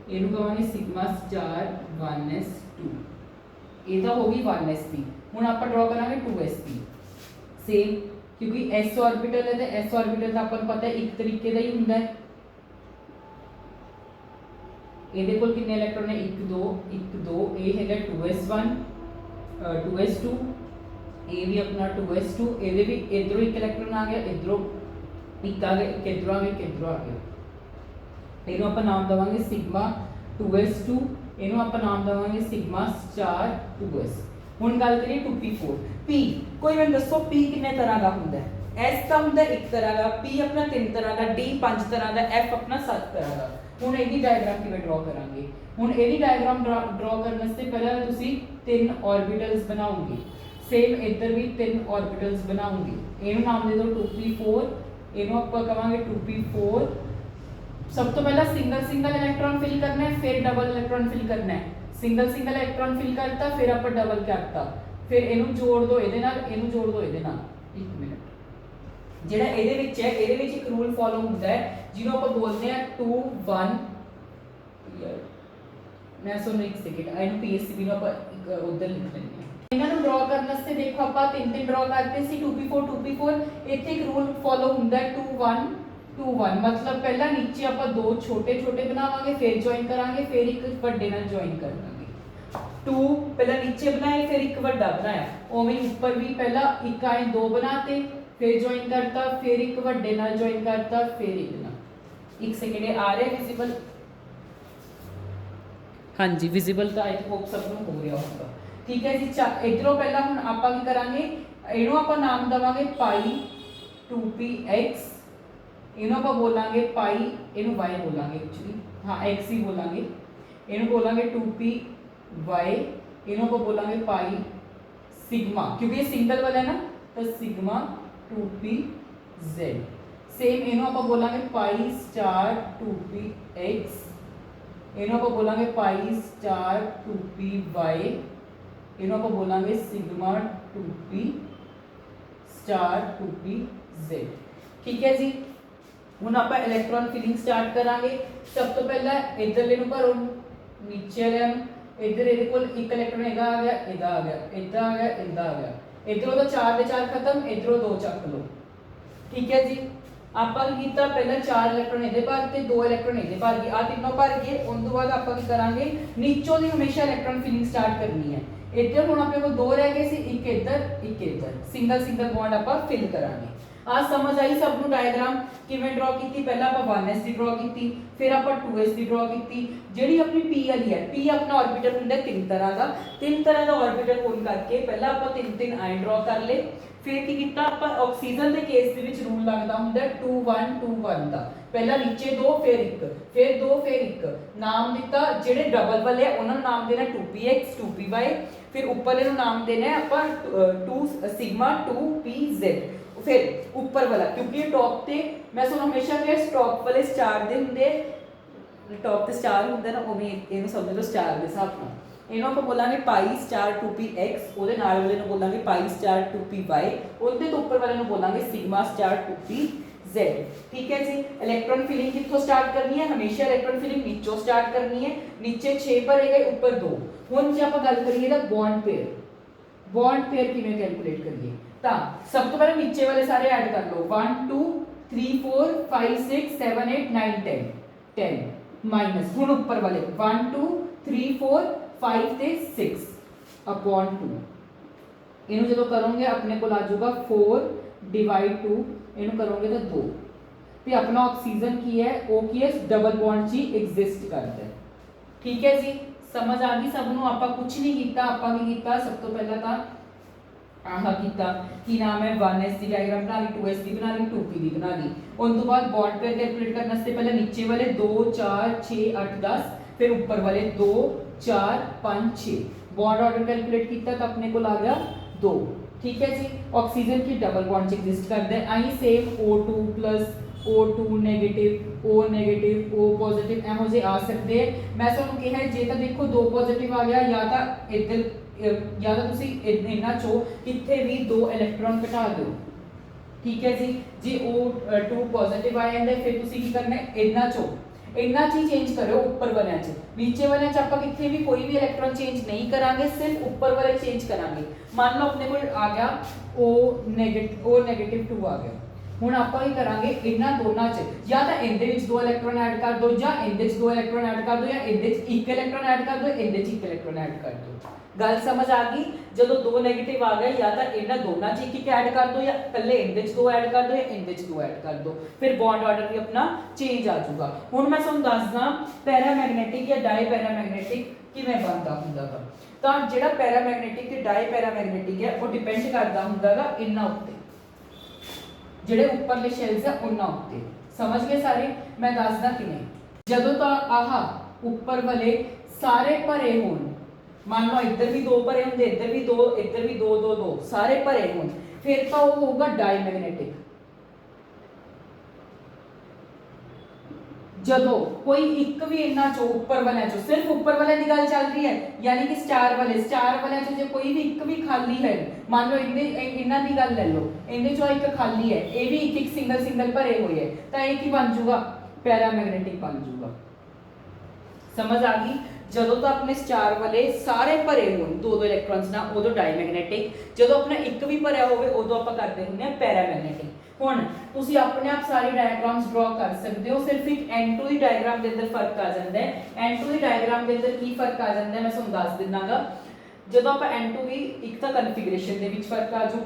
ਇਹਨੂੰ ਕਹਾਂਗੇ ਸਿਗਮਾ ਸਟਾਰ 1s2। ਇਹ ਤਾਂ ਹੋ ਗਈ 1s ਦੀ। ਹੁਣ ਆਪਾਂ ਡਰਾ ਕਰਾਂਗੇ 2s ਦੀ ਸੇਮ, ਕਿਉਂਕਿ s ਆਰਬਿਟਲ ਹੈ ਤੇ s ਆਰਬਿਟਲ ਦਾ ਆਪਾਂ ਨੂੰ ਪਤਾ ਹੈ ਇੱਕ ਤਰੀਕੇ ਦਾ ਹੀ ਹੁੰਦਾ ਹੈ। ਇਹਦੇ ਕੋਲ ਕਿੰਨੇ ਇਲੈਕਟ੍ਰੋਨ ਹੈ 1 2 1 2, ਇਹ ਹੈਗਾ 2s1 2s2, ਇਹ ਵੀ ਆਪਣਾ 2s2, ਇਹਦੇ ਵੀ ਇਧਰੋਂ ਇੱਕ ਇਲੈਕਟ੍ਰੋਨ ਆ ਗਿਆ, ਇਧਰੋਂ ਇੱਕ ਆ ਗਿਆ, ਇੱਕ ਇਧਰੋਂ ਆ ਗਿਆ, ਇੱਕ ਇਧਰੋਂ ਆ ਗਿਆ। ਇਹਨੂੰ ਆਪਾਂ ਨਾਮ ਦਵਾਂਗੇ ਸਿਗਮਾ 2s2, ਇਹਨੂੰ ਆਪਾਂ ਨਾਮ ਦਵਾਂਗੇ ਸਿਗਮਾ ਸਟਾਰ 2s। ਹੁਣ ਗੱਲ ਕਰੀਏ 2p4 p। ਕੋਈ ਮੈਨੂੰ ਦੱਸੋ p ਕਿੰਨੇ ਤਰ੍ਹਾਂ ਦਾ ਹੁੰਦਾ ਹੈ? s ਤਾਂ ਹੁੰਦਾ ਇੱਕ ਤਰ੍ਹਾਂ ਦਾ, p ਆਪਣਾ 3 ਤਰ੍ਹਾਂ ਦਾ, d 5 ਤਰ੍ਹਾਂ ਦਾ, f ਆਪਣਾ 7 ਤਰ੍ਹਾਂ ਦਾ। ਹੁਣ ਇਹਦੀ ਡਾਇਗਰਾਮ ਕਿਵੇਂ ਡਰਾ ਕਰਾਂਗੇ? ਹੁਣ ਇਹਦੀ ਡਾਇਗਰਾਮ ਡਰਾ ਕਰਨ ਵਾਸਤੇ ਪਹਿਲਾਂ ਤੁਸੀਂ 3 ਆਰਬਿਟਲਸ ਬਣਾਓਗੇ। ਸੇਮ ਇੱਧਰ ਵੀ 3 ਆਰਬਿਟਲਸ ਬਣਾਓਗੇ। ਇਹਨੂੰ ਨਾਮ ਦੇ ਦਿਓ 2p4, ਇਹਨੂੰ ਆਪਾਂ ਕਹਾਂਗੇ 2p4। सब तो पहला सिंगल सिंगल इलेक्ट्रॉन फिल करना है, फिर डबल इलेक्ट्रॉन फिल करना है। सिंगल सिंगल इलेक्ट्रॉन फिल करता, फिर आप डबल करता, फिर इनू जोड़ दो ਇਹਦੇ ਨਾਲ, ਇਹਨੂੰ ਜੋੜ ਦੋ ਇਹਦੇ ਨਾਲ। 1 ਮਿੰਟ। ਜਿਹੜਾ ਇਹਦੇ ਵਿੱਚ ਹੈ, ਇਹਦੇ ਵਿੱਚ ਇੱਕ ਰੂਲ ਫਾਲੋ ਹੁੰਦਾ ਹੈ ਜਿਹਨੂੰ ਆਪਾਂ ਬੋਲਦੇ ਆ 2 1 ਯਾਰ ਮੈਂ ਸੁਣ ਇੱਕ ਸੈਕਿੰਡ ਇਹਨੂੰ ਪੀਐਸਸੀਬੀ ਨੂੰ ਆਪਾਂ ਉਧਰ ਲਿਖ ਲੈਂਦੇ ਹਾਂ। ਇਹਨਾਂ ਨੂੰ ਡਰਾ ਕਰਨ ਵਾਸਤੇ ਦੇਖੋ ਆਪਾਂ 3 ਡਰਾ ਕਰਤੇ ਸੀ 2p4 ਇੱਥੇ ਇੱਕ ਰੂਲ ਫਾਲੋ ਹੁੰਦਾ ਹੈ 2 1 2 1। मतलब पहला नीचे आप 2 छोटे छोटे बनावांगे, फिर ज्वाइन करांगे, फिर एक बड़े नाल ज्वाइन करांगे। 2 पहला नीचे बनाए, फिर एक बड़ा बनाया। ओवें ऊपर भी पहला एक आए 2 बनाते, फिर ज्वाइन करता, फिर एक बड़े नाल ज्वाइन करता, फिर एक नाल। एक सेकंड आ रहा है विजिबल? हाँ जी विजिबल तो आई होप सब ਨੂੰ ਹੋ ਰਿਹਾ ਹੋਗਾ। ठीक है जी। इधरों पहला हुण आपां की करांगे, ਇਹਨੂੰ ਆਪਾਂ ਨਾਮ ਦਵਾਂਗੇ पाई 2px, ਇਹਨੂੰ ਆਪਾਂ ਬੋਲਾਂਗੇ ਪਾਈ, ਇਹਨੂੰ y ਬੋਲਾਂਗੇ ਐਕਚੁਅਲੀ, ਹਾਂ x ਹੀ ਬੋਲਾਂਗੇ। ਇਹਨੂੰ ਬੋਲਾਂਗੇ 2py, ਇਹਨੂੰ ਆਪਾਂ ਬੋਲਾਂਗੇ ਪਾਈ ਸਿਗਮਾ, ਕਿਉਂਕਿ ਇਹ ਸਿੰਗਲ ਵਾਲਾ ਹੈ ਨਾ, ਤਾਂ ਸਿਗਮਾ 2pz। ਸੇਮ ਇਹਨੂੰ ਆਪਾਂ ਬੋਲਾਂਗੇ ਪਾਈ ਸਟਾਰ 2px, ਇਹਨੂੰ ਆਪਾਂ ਬੋਲਾਂਗੇ ਪਾਈ ਸਟਾਰ 2py, ਇਹਨੂੰ ਆਪਾਂ ਬੋਲਾਂਗੇ ਸਿਗਮਾ 2p ਸਟਾਰ 2pz। ठीक है जी। ਹੁਣ ਆਪਾਂ ਇਲੈਕਟ੍ਰੋਨ ਫਿਲਿੰਗ ਸਟਾਰਟ ਕਰਾਂਗੇ। ਸਭ ਤੋਂ ਪਹਿਲਾਂ ਇਧਰਲੇ ਨੂੰ ਭਰੋ, ਨੀਚੇ ਵਾਲਿਆਂ ਨੂੰ। ਇਧਰ ਇਹਦੇ ਕੋਲ ਇੱਕ ਇਲੈਕਟ੍ਰੋਨ ਇਹਦਾ ਆ ਗਿਆ, ਇਹਦਾ ਆ ਗਿਆ, ਇਹਦਾ ਆ ਗਿਆ, ਇਹਦਾ ਆ ਗਿਆ। ਇਧਰੋਂ ਤਾਂ 4 ਦੇ 4 ਖਤਮ, ਇਧਰੋਂ 2 ਚੱਕ ਲਓ। ਠੀਕ ਹੈ ਜੀ। ਆਪਾਂ ਕੀ ਕੀਤਾ, ਪਹਿਲਾਂ 4 ਇਲੈਕਟ੍ਰੋਨ ਇਹਦੇ ਭਰ ਤੇ 2 ਇਲੈਕਟ੍ਰੋਨ ਇਹਦੇ ਭਰ ਗਏ, ਆ ਤਿੰਨੋਂ ਭਰ ਗਏ। ਉਸ ਤੋਂ ਬਾਅਦ ਆਪਾਂ ਕੀ ਕਰਾਂਗੇ, ਨੀਚੋਂ ਦੀ ਹਮੇਸ਼ਾ ਇਲੈਕਟ੍ਰੋਨ ਫਿਲਿੰਗ ਸਟਾਰਟ ਕਰਨੀ ਹੈ। ਇੱਧਰ ਹੁਣ ਆਪਣੇ ਕੋਲ 2 ਰਹਿ ਗਏ ਸੀ, ਇੱਕ ਇੱਧਰ ਇੱਕ ਇੱਧਰ, ਸਿੰਗਲ ਸਿੰਗਲ ਬੌਂਡ ਆਪਾਂ ਫਿਲ ਕਰਾਂਗੇ। आ समझ आई सब नु डायग्राम किवें ड्रॉ कीती? पहला ਆਪਾਂ 1s ਦੀ ड्रॉ कीती, फिर ਆਪਾਂ 2s ਦੀ ड्रॉ कीती। ਜਿਹੜੀ ਆਪਣੀ p ਵਾਲੀ ਹੈ, p ਆਪਣਾ ਆਰਬਿਟਲ ਹੁੰਦਾ 3 ਤਰ੍ਹਾਂ ਦਾ, 3 ਤਰ੍ਹਾਂ ਦਾ ਆਰਬਿਟਲ ਹੋਣ ਕਰਕੇ ਪਹਿਲਾਂ ਆਪਾਂ 3 ਐਂ ड्रॉ ਕਰ ਲਏ। ਫਿਰ ਕੀ ਕੀਤਾ ਆਪਾਂ, ਆਕਸੀਜਨ ਦੇ ਕੇਸ ਦੇ ਵਿੱਚ ਰੂਲ ਲੱਗਦਾ ਹੁੰਦਾ 2 1 2 1 ਦਾ। ਪਹਿਲਾਂ ਨੀਚੇ 2 ਫਿਰ 1, ਫਿਰ 2 ਫਿਰ 1, ਨਾਮ ਦਿੱਤਾ। ਜਿਹੜੇ ਡਬਲ ਵਾਲੇ ਆ ਉਹਨਾਂ ਨੂੰ ਨਾਮ ਦੇਣਾ 2px 2py, ਫਿਰ ਉੱਪਰਲੇ ਨੂੰ ਨਾਮ ਦੇਣਾ ਹੈ ਆਪਾਂ 2 ਸਿਗਮਾ 2pz। फिर ऊपर वाला, क्योंकि टॉप ते मैं सुनो हमेशा कि टॉप वाले स्टार दे हुंदे, टॉप ते स्टार हुंदा ना, ओवें ਇਹਨੂੰ ਸਮਝ ਲਓ ਸਟਾਰ ਦੇ ਹਿਸਾਬ ਨਾਲ। ਇਹਨੂੰ ਆਪਾਂ ਬੋਲਾਂਗੇ ਪਾਈ ਸਟਾਰ 2px, ਉਹਦੇ ਨਾਲ ਵਾਲੇ ਨੂੰ ਬੋਲਾਂਗੇ ਪਾਈ ਸਟਾਰ 2py, ਉਹਦੇ ਤੋਂ ਉੱਪਰ ਵਾਲੇ ਨੂੰ ਬੋਲਾਂਗੇ ਸਿਗਮਾ ਸਟਾਰ 2pz। ठीक है जी। इलेक्ट्रॉन फिलिंग कित्थों स्टार्ट करनी है? हमेशा इलेक्ट्रॉन फिलिंग नीचों स्टार्ट करनी है। नीचे 6 भरे गए, ऊपर 2। हुण जे ਆਪਾਂ ਗੱਲ ਕਰੀਏ ਤਾਂ बॉन्ड पेयर ਕਿਵੇਂ ਕੈਲਕੂਲੇਟ ਕਰੀਏ? ਤਾਂ ਸਭ ਤੋਂ ਪਹਿਲਾਂ ਨੀਚੇ ਵਾਲੇ ਸਾਰੇ ਐਡ ਕਰ ਲਓ। 1 2 3 4 5 6 7 8 9 10 10 ਮਾਈਨਸ ਹੁਣ ਉੱਪਰ ਵਾਲੇ 1 2 3 4 5 ਤੇ 6 अपॉन 2। ਇਹਨੂੰ ਜਦੋਂ ਕਰੋਗੇ ਆਪਣੇ ਕੋਲ ਆ ਜਾਊਗਾ 4 ਡਿਵਾਈਡ 2, ਇਹਨੂੰ ਕਰੋਗੇ ਤਾਂ 2। ਤੇ ਆਪਣਾ ਆਕਸੀਜਨ ਕੀ ਹੈ, ਉਹ ਕੀ ਹੈ, ਡਬਲ ਬੌਂਡ 'ਚ ਹੀ ਐਗਜ਼ਿਸਟ ਕਰਦਾ ਹੈ। ਠੀਕ ਹੈ ਜੀ। ਸਮਝ ਆ ਗਈ ਸਭ ਨੂੰ? ਆਪਾਂ ਕੁਝ ਨਹੀਂ ਕੀਤਾ। ਆਪਾਂ ਕੀ ਕੀਤਾ, ਸਭ ਤੋਂ ਪਹਿਲਾਂ ਤਾਂ ਆਹ ਕੀਤਾ ਕੀ ਨਾਮ ਹੈ 1s ਦੀ ਡਾਇਗਰਾਮ ਬਣਾ ਲਈ 2s ਦੀ ਬਣਾ ਲਈ 2p ਦੀ ਬਣਾ ਲਈ। ਉਸ ਤੋਂ ਬਾਅਦ ਬॉन्ड पेयर कैलकुलेट करने से पहले नीचे वाले 2 4 6 8 10 फिर ऊपर वाले 2 4 5 6 बॉन्ड ऑर्डर कैलकुलेट किया तो अपने को आ गया 2। ठीक है जी। ऑक्सीजन की डबल बॉन्ड एग्जिस्ट करते हैं I same O2 plus O2 negative O negative O positive ਇਹੋ ਜਿਹੇ ਆ ਸਕਦੇ ਹੈ। ਮੈਂ ਤੁਹਾਨੂੰ ਕਿਹਾ ਹੈ ਜੇ ਤਾਂ ਦੇਖੋ 2 ਪੋਜ਼ਿਟਿਵ ਆ ਗਿਆ ਜਾਂ ਤਾਂ ਇੱਧਰ ਜਾਂ ਤਾਂ ਤੁਸੀਂ ਇਹਨਾਂ ਚੋਂ ਕਿਤੇ ਵੀ 2 ਇਲੈਕਟ੍ਰੋਨ ਘਟਾ ਦਿਓ। ठीक है जी। जे O2 पॉजिटिव आ जाता है फिर ਤੁਸੀਂ ਕੀ ਕਰਨਾ ਹੈ ਇਹਨਾਂ ਚੋਂ ਇੰਨਾ ਚੀਜ਼ ਚੇਂਜ ਕਰਿਓ ਉੱਪਰ ਵਾਲਿਆਂ 'ਚ। ਨੀਚੇ ਵਾਲਿਆਂ 'ਚ ਆਪਾਂ ਕਿੱਥੇ ਵੀ ਕੋਈ ਵੀ ਇਲੈਕਟ੍ਰੋਨ ਚੇਂਜ ਨਹੀਂ ਕਰਾਂਗੇ, ਸਿਰਫ ਉੱਪਰ ਵਾਲੇ ਚੇਂਜ ਕਰਾਂਗੇ। ਮੰਨ ਲਓ ਆਪਣੇ ਕੋਲ ਆ ਗਿਆ O ਨੈਗੇਟਿਵ 2 ਆ ਗਿਆ। ਹੁਣ ਆਪਾਂ ਕੀ ਕਰਾਂਗੇ ਇਹਨਾਂ ਦੋਨਾਂ 'ਚ ਜਾਂ ਤਾਂ ਇਹਦੇ ਵਿੱਚ 2 ਇਲੈਕਟ੍ਰੋਨ ਐਡ ਕਰ ਦਿਓ ਜਾਂ ਇਹਦੇ 'ਚ 2 ਇਲੈਕਟ੍ਰੋਨ ਐਡ ਕਰ ਦਿਓ ਜਾਂ ਇਹਦੇ 'ਚ 1 ਇਲੈਕਟ੍ਰੋਨ ਐਡ ਕਰ ਦਿਓ, ਇਹਦੇ 'ਚ 1 ਇਲੈਕਟ੍ਰੋਨ ਐਡ ਕਰ ਦਿਓ। ਗੱਲ ਸਮਝ ਆ ਗਈ। ਜਦੋਂ 2 ਨੈਗੇਟਿਵ ਆ ਗਏ ਜਾਂ ਤਾਂ ਇਹਨਾਂ ਦੋਨਾਂ 'ਚ 1 ਐਡ ਕਰ ਦਿਓ ਜਾਂ ਇਕੱਲੇ ਇਹਦੇ 'ਚ 2 ਐਡ ਕਰ ਦਿਓ ਜਾਂ ਇਹਦੇ 'ਚ 2 ਐਡ ਕਰ ਦਿਓ, ਫਿਰ ਬੌਂਡ ਆਰਡਰ ਵੀ ਆਪਣਾ ਚੇਂਜ ਆ ਜਾਊਗਾ। ਹੁਣ ਮੈਂ ਤੁਹਾਨੂੰ ਦੱਸਦਾ ਪੈਰਾਮੈਗਨੈਟਿਕ ਜਾਂ ਡਾਈ ਪੈਰਾਮੈਗਨੈਟਿਕ ਕਿਵੇਂ ਬਣਦਾ ਹੁੰਦਾ ਵਾ। ਤਾਂ ਜਿਹੜਾ ਪੈਰਾਮੈਗਨੈਟਿਕ ਤੇ ਡਾਈ ਪੈਰਾਮੈਗਨੈਟਿਕ ਹੈ ਉਹ ਡਿਪੈਂਡ ਕਰਦਾ ਹੁੰਦਾ ਵਾ ਇਹਨਾਂ ਉੱਤੇ, ਜਿਹੜੇ ਉੱਪਰਲੇ ਸ਼ੈਲਸ ਆ ਉਹਨਾਂ ਉੱਤੇ। ਸਮਝ ਗਏ ਸਾਰੇ? ਮੈਂ ਦੱਸਦਾ ਕਿਵੇਂ। ਜਦੋਂ ਤਾਂ ਆਹ ਉੱਪਰ ਵਾਲੇ ਸਾਰੇ ਭਰੇ ਹੋਣ, ਮੰਨ ਲਓ ਇੱਧਰ ਵੀ 2 ਭਰੇ ਹੁੰਦੇ, ਇੱਧਰ ਵੀ 2, ਇੱਧਰ ਵੀ 2 2 2 ਸਾਰੇ ਭਰੇ ਹੋਣ, ਫਿਰ ਤਾਂ ਉਹ ਹੋਊਗਾ ਡਾਈਮੈਗਨੈਟਿਕ। ਜਦੋਂ ਕੋਈ ਇੱਕ ਵੀ ਇਹਨਾਂ ਚੋਂ ਉੱਪਰ ਵਾਲਿਆਂ ਚੋਂ, ਸਿਰਫ ਉੱਪਰ ਵਾਲਿਆਂ ਦੀ ਗੱਲ ਚੱਲ ਰਹੀ ਹੈ, ਯਾਨੀ ਕਿ ਸਟਾਰ ਵਾਲਿਆਂ ਚੋਂ ਜੇ ਕੋਈ ਵੀ ਇੱਕ ਵੀ ਖਾਲੀ ਹੈ, ਮੰਨ ਲਓ ਇਹਨਾਂ ਦੀ ਗੱਲ ਲੈ ਲਓ, ਇਹਦੇ ਚੋਂ ਇੱਕ ਖਾਲੀ ਹੈ, ਇਹ ਵੀ ਇੱਕ ਸਿੰਗਲ ਭਰੇ ਹੋਏ ਹੈ, ਤਾਂ ਇਹ ਕੀ ਬਣ ਜਾਊਗਾ? ਪੈਰਾਮੈਗਨੈਟਿਕ ਬਣ ਜਾਊਗਾ। ਸਮਝ ਆ ਗਈ? ਜਦੋਂ ਤਾਂ ਆਪਣੇ ਸਟਾਰ ਵਾਲੇ ਸਾਰੇ ਭਰੇ ਹੋਣ 2 ਇਲੈਕਟ੍ਰੋਨਸ ਨਾਲ ਉਦੋਂ ਡਾਈਮੈਗਨੈਟਿਕ, ਜਦੋਂ ਆਪਣਾ ਇੱਕ ਵੀ ਭਰਿਆ ਹੋਵੇ ਉਦੋਂ ਆਪਾਂ ਕਰਦੇ ਹੁੰਦੇ ਆ ਪੈਰਾਮੈਗਨੈਟਿਕ। ਹੁਣ ਤੁਸੀਂ ਆਪਣੇ ਆਪ ਸਾਰੀ ਡਾਇਗਰਾਮਸ ਡਰਾ ਕਰ ਸਕਦੇ ਹੋ, ਸਿਰਫ ਇੱਕ N2 ਦੀ ਡਾਇਗਰਾਮ ਦੇ ਅੰਦਰ ਫਰਕ ਆ ਜਾਂਦਾ ਹੈ। N2 ਦੀ ਡਾਇਗਰਾਮ ਦੇ ਅੰਦਰ ਕੀ ਫਰਕ ਆ ਜਾਂਦਾ ਹੈ ਮੈਂ ਤੁਹਾਨੂੰ ਦੱਸ ਦਿੰਦਾਗਾ। ਜਦੋਂ ਆਪਾਂ N2 ਦੀ ਇੱਕ ਤਾਂ ਕਨਫੀਗਰੇਸ਼ਨ ਦੇ ਵਿੱਚ ਫਰਕ ਆ ਜੂ।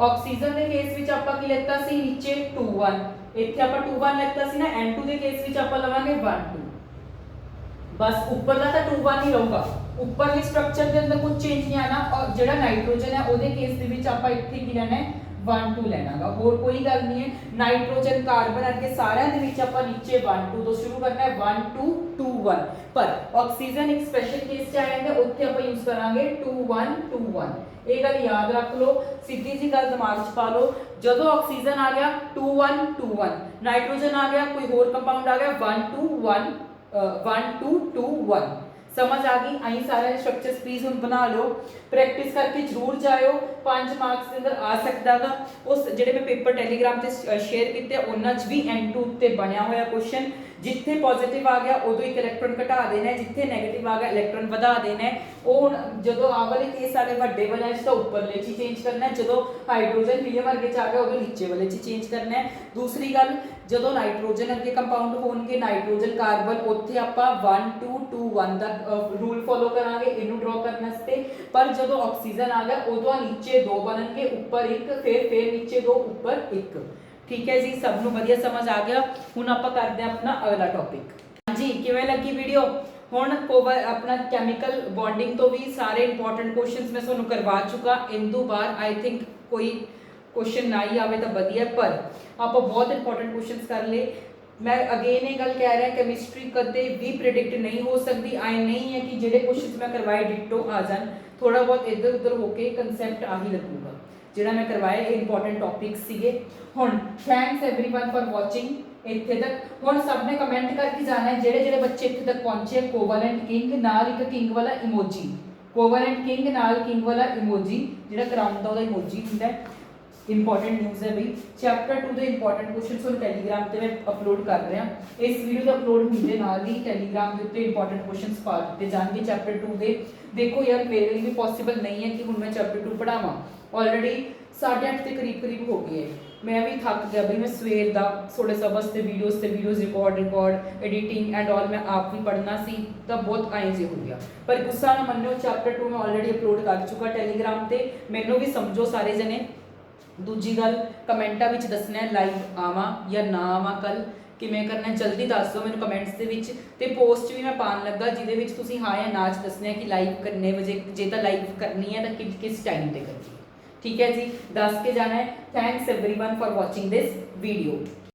ਆਕਸੀਜਨ ਦੇ ਕੇਸ ਵਿੱਚ ਆਪਾਂ ਕੀ ਲੈਤਾ ਸੀ ਨੀਚੇ 2 1, ਇੱਥੇ ਆਪਾਂ 2 1 ਲੈਤਾ ਸੀ ਨਾ। N2 ਦੇ ਕੇਸ ਵਿੱਚ ਆਪਾਂ ਲਵਾਂਗੇ 1 2, बस ऊपर का तो 2 1 ही रहूगा। ऊपरली स्ट्रक्चर के अंदर कुछ चेंज नहीं आना। और जेड़ा नाइट्रोजन है ओदे केस दे विच आपां इत्थे की लेना है 1 2 लेनागा, और कोई गल नहीं है। नाइट्रोजन कार्बन अगे सारिਆਂ ਦੇ ਵਿੱਚ ਆਪਾਂ नीचे 1 2 ਤੋਂ ਸ਼ੁਰੂ करना है 1 2 2 1। पर ऑक्सीजन एक स्पेशल केस च आ जांदा, ਉੱਥੇ ਆਪਾਂ यूज करांगे 2 1 2 1। ਇਹ ਗੱਲ ਯਾਦ ਰੱਖ ਲਓ, ਸਿੱਧੀ ਜੀ ਗੱਲ ਦਿਮਾਗ 'ਚ ਪਾ ਲਓ। ਜਦੋਂ ਆਕਸੀਜਨ ਆ ਗਿਆ 2 1 2 1, ਨਾਈਟ੍ਰੋਜਨ ਆ ਗਿਆ, ਕੋਈ ਹੋਰ ਕੰਪਾਊਂਡ ਆ ਗਿਆ 1 2 1 1 2 2 1। समझ आ गई? अं सारे स्ट्रक्चर्स प्लीज हम बना लो, प्रैक्टिस करके जरूर जाओ। 5 मार्क्स के अंदर आ सकता गा। उस जेडे मैं पेपर टैलीग्राम से शेयर किए उन्होंने भी N2 उत्ते बनया होया क्वेश्चन, जिथे पॉजिटिव आ गया उदों एक इलैक्ट्रॉन घटा देना है, जिथे नैगेटिव आ गया इलैक्ट्रॉन बढ़ा देना है। वो जो आ वाले केस आए वड्डे वाले तो उपरले च चेंज करना है, जो हाइड्रोजन हीलियम वर्गे च आ गया उदों नीचे वाले च चेंज करना है। दूसरी गल, जो नाइट्रोजन अगे कंपाउंड होणगे नाइट्रोजन कार्बन, उत्थे आपां 1 2 2 1 दा रूल फॉलो करांगे इनू ड्रॉ करने वास्ते। पर जो ऑक्सीजन आ गया उदों नीचे 2 बनणगे, ऊपर 1, फिर नीचे 2, ऊपर 1। ठीक है जी, सबनों वधिया समझ आ गया। हुण आपां करदे हां अपना अगला टॉपिक। हाँ जी, किवें लगी वीडियो? हुण अपना कैमिकल बॉन्डिंग तो भी सारे इंपॉर्टेंट क्वेश्चंस मैं तुहानूं करवा चुका। इंदू बार आई थिंक कोई क्वेश्चन ना ही आवे तो वधिया, पर आप बहुत इंपॉर्टेंट क्वेश्चंस कर ले। मैं अगेन ये गल कह रहा केमिस्ट्री कदे भी प्रिडिक्ट नहीं हो सकती। आए नहीं है कि जेडे क्वेश्चंस मैं करवाए डिक्टो आ जान, थोड़ा बहुत इधर उधर होके कंसैप्ट आ ही लगूगा। ਜਿਹੜਾ मैं करवाए इंपॉर्टेंट टॉपिक्स सीगे। हुण थैंक्स एवरीवन फॉर वाचिंग इत्थे तक। हुण सब ने कमेंट करके जाना है जेडे जेडे बच्चे इत्थे तक पहुंचे। कोवलेंट किंग नाल एक किंग वाला इमोजी, कोवलेंट किंग नाल किंग वाला इमोजी जेड़ा क्राउन दा ओदा इमोजी हुंदा है। इंपॉर्टेंट न्यूज़ है भाई, चैप्टर 2 के इंपॉर्टेंट क्वेश्चन हम टैलीग्राम पे मैं अपलोड कर रहा। इस वीडियो का अपलोड होने नाल ही टैलीग्राम के उत्ते इंपॉर्टेंट क्वेश्चन पा दिए जाएंगे चैप्टर 2 के। देखो यार मेरे लिए भी पॉसिबल नहीं है कि हुण मैं चैप्टर 2 पढ़ावां, ऑलरेडी 8:30 के करीब हो गए है। मैं भी थक गया भाई, मैं सवेर का थोड़े सबस से videos record editing and all मैं आप भी पढ़ना सी, तो बहुत आए जे हो गया। पर गुस्सा ना मनो, चैप्टर 2 मैं ऑलरेडी अपलोड कर चुका टैलीग्राम पर। मैनू भी समझो सारे जने। दूजी गल, कमेंटा विच दसना है लाइव आवां या ना आवां, कल किवें करना है जल्दी दस दो मैनूं कमेंट्स दे विच। ते पोस्ट भी मैं पान लगा जिहदे विच तुसीं हाँ या ना च दसना है कि लाइव कितने बजे, जे तां लाइव करनी है तो किस टाइम ते करनी है। ठीक है जी, 10 के जाना है। Thanks everyone for watching this video.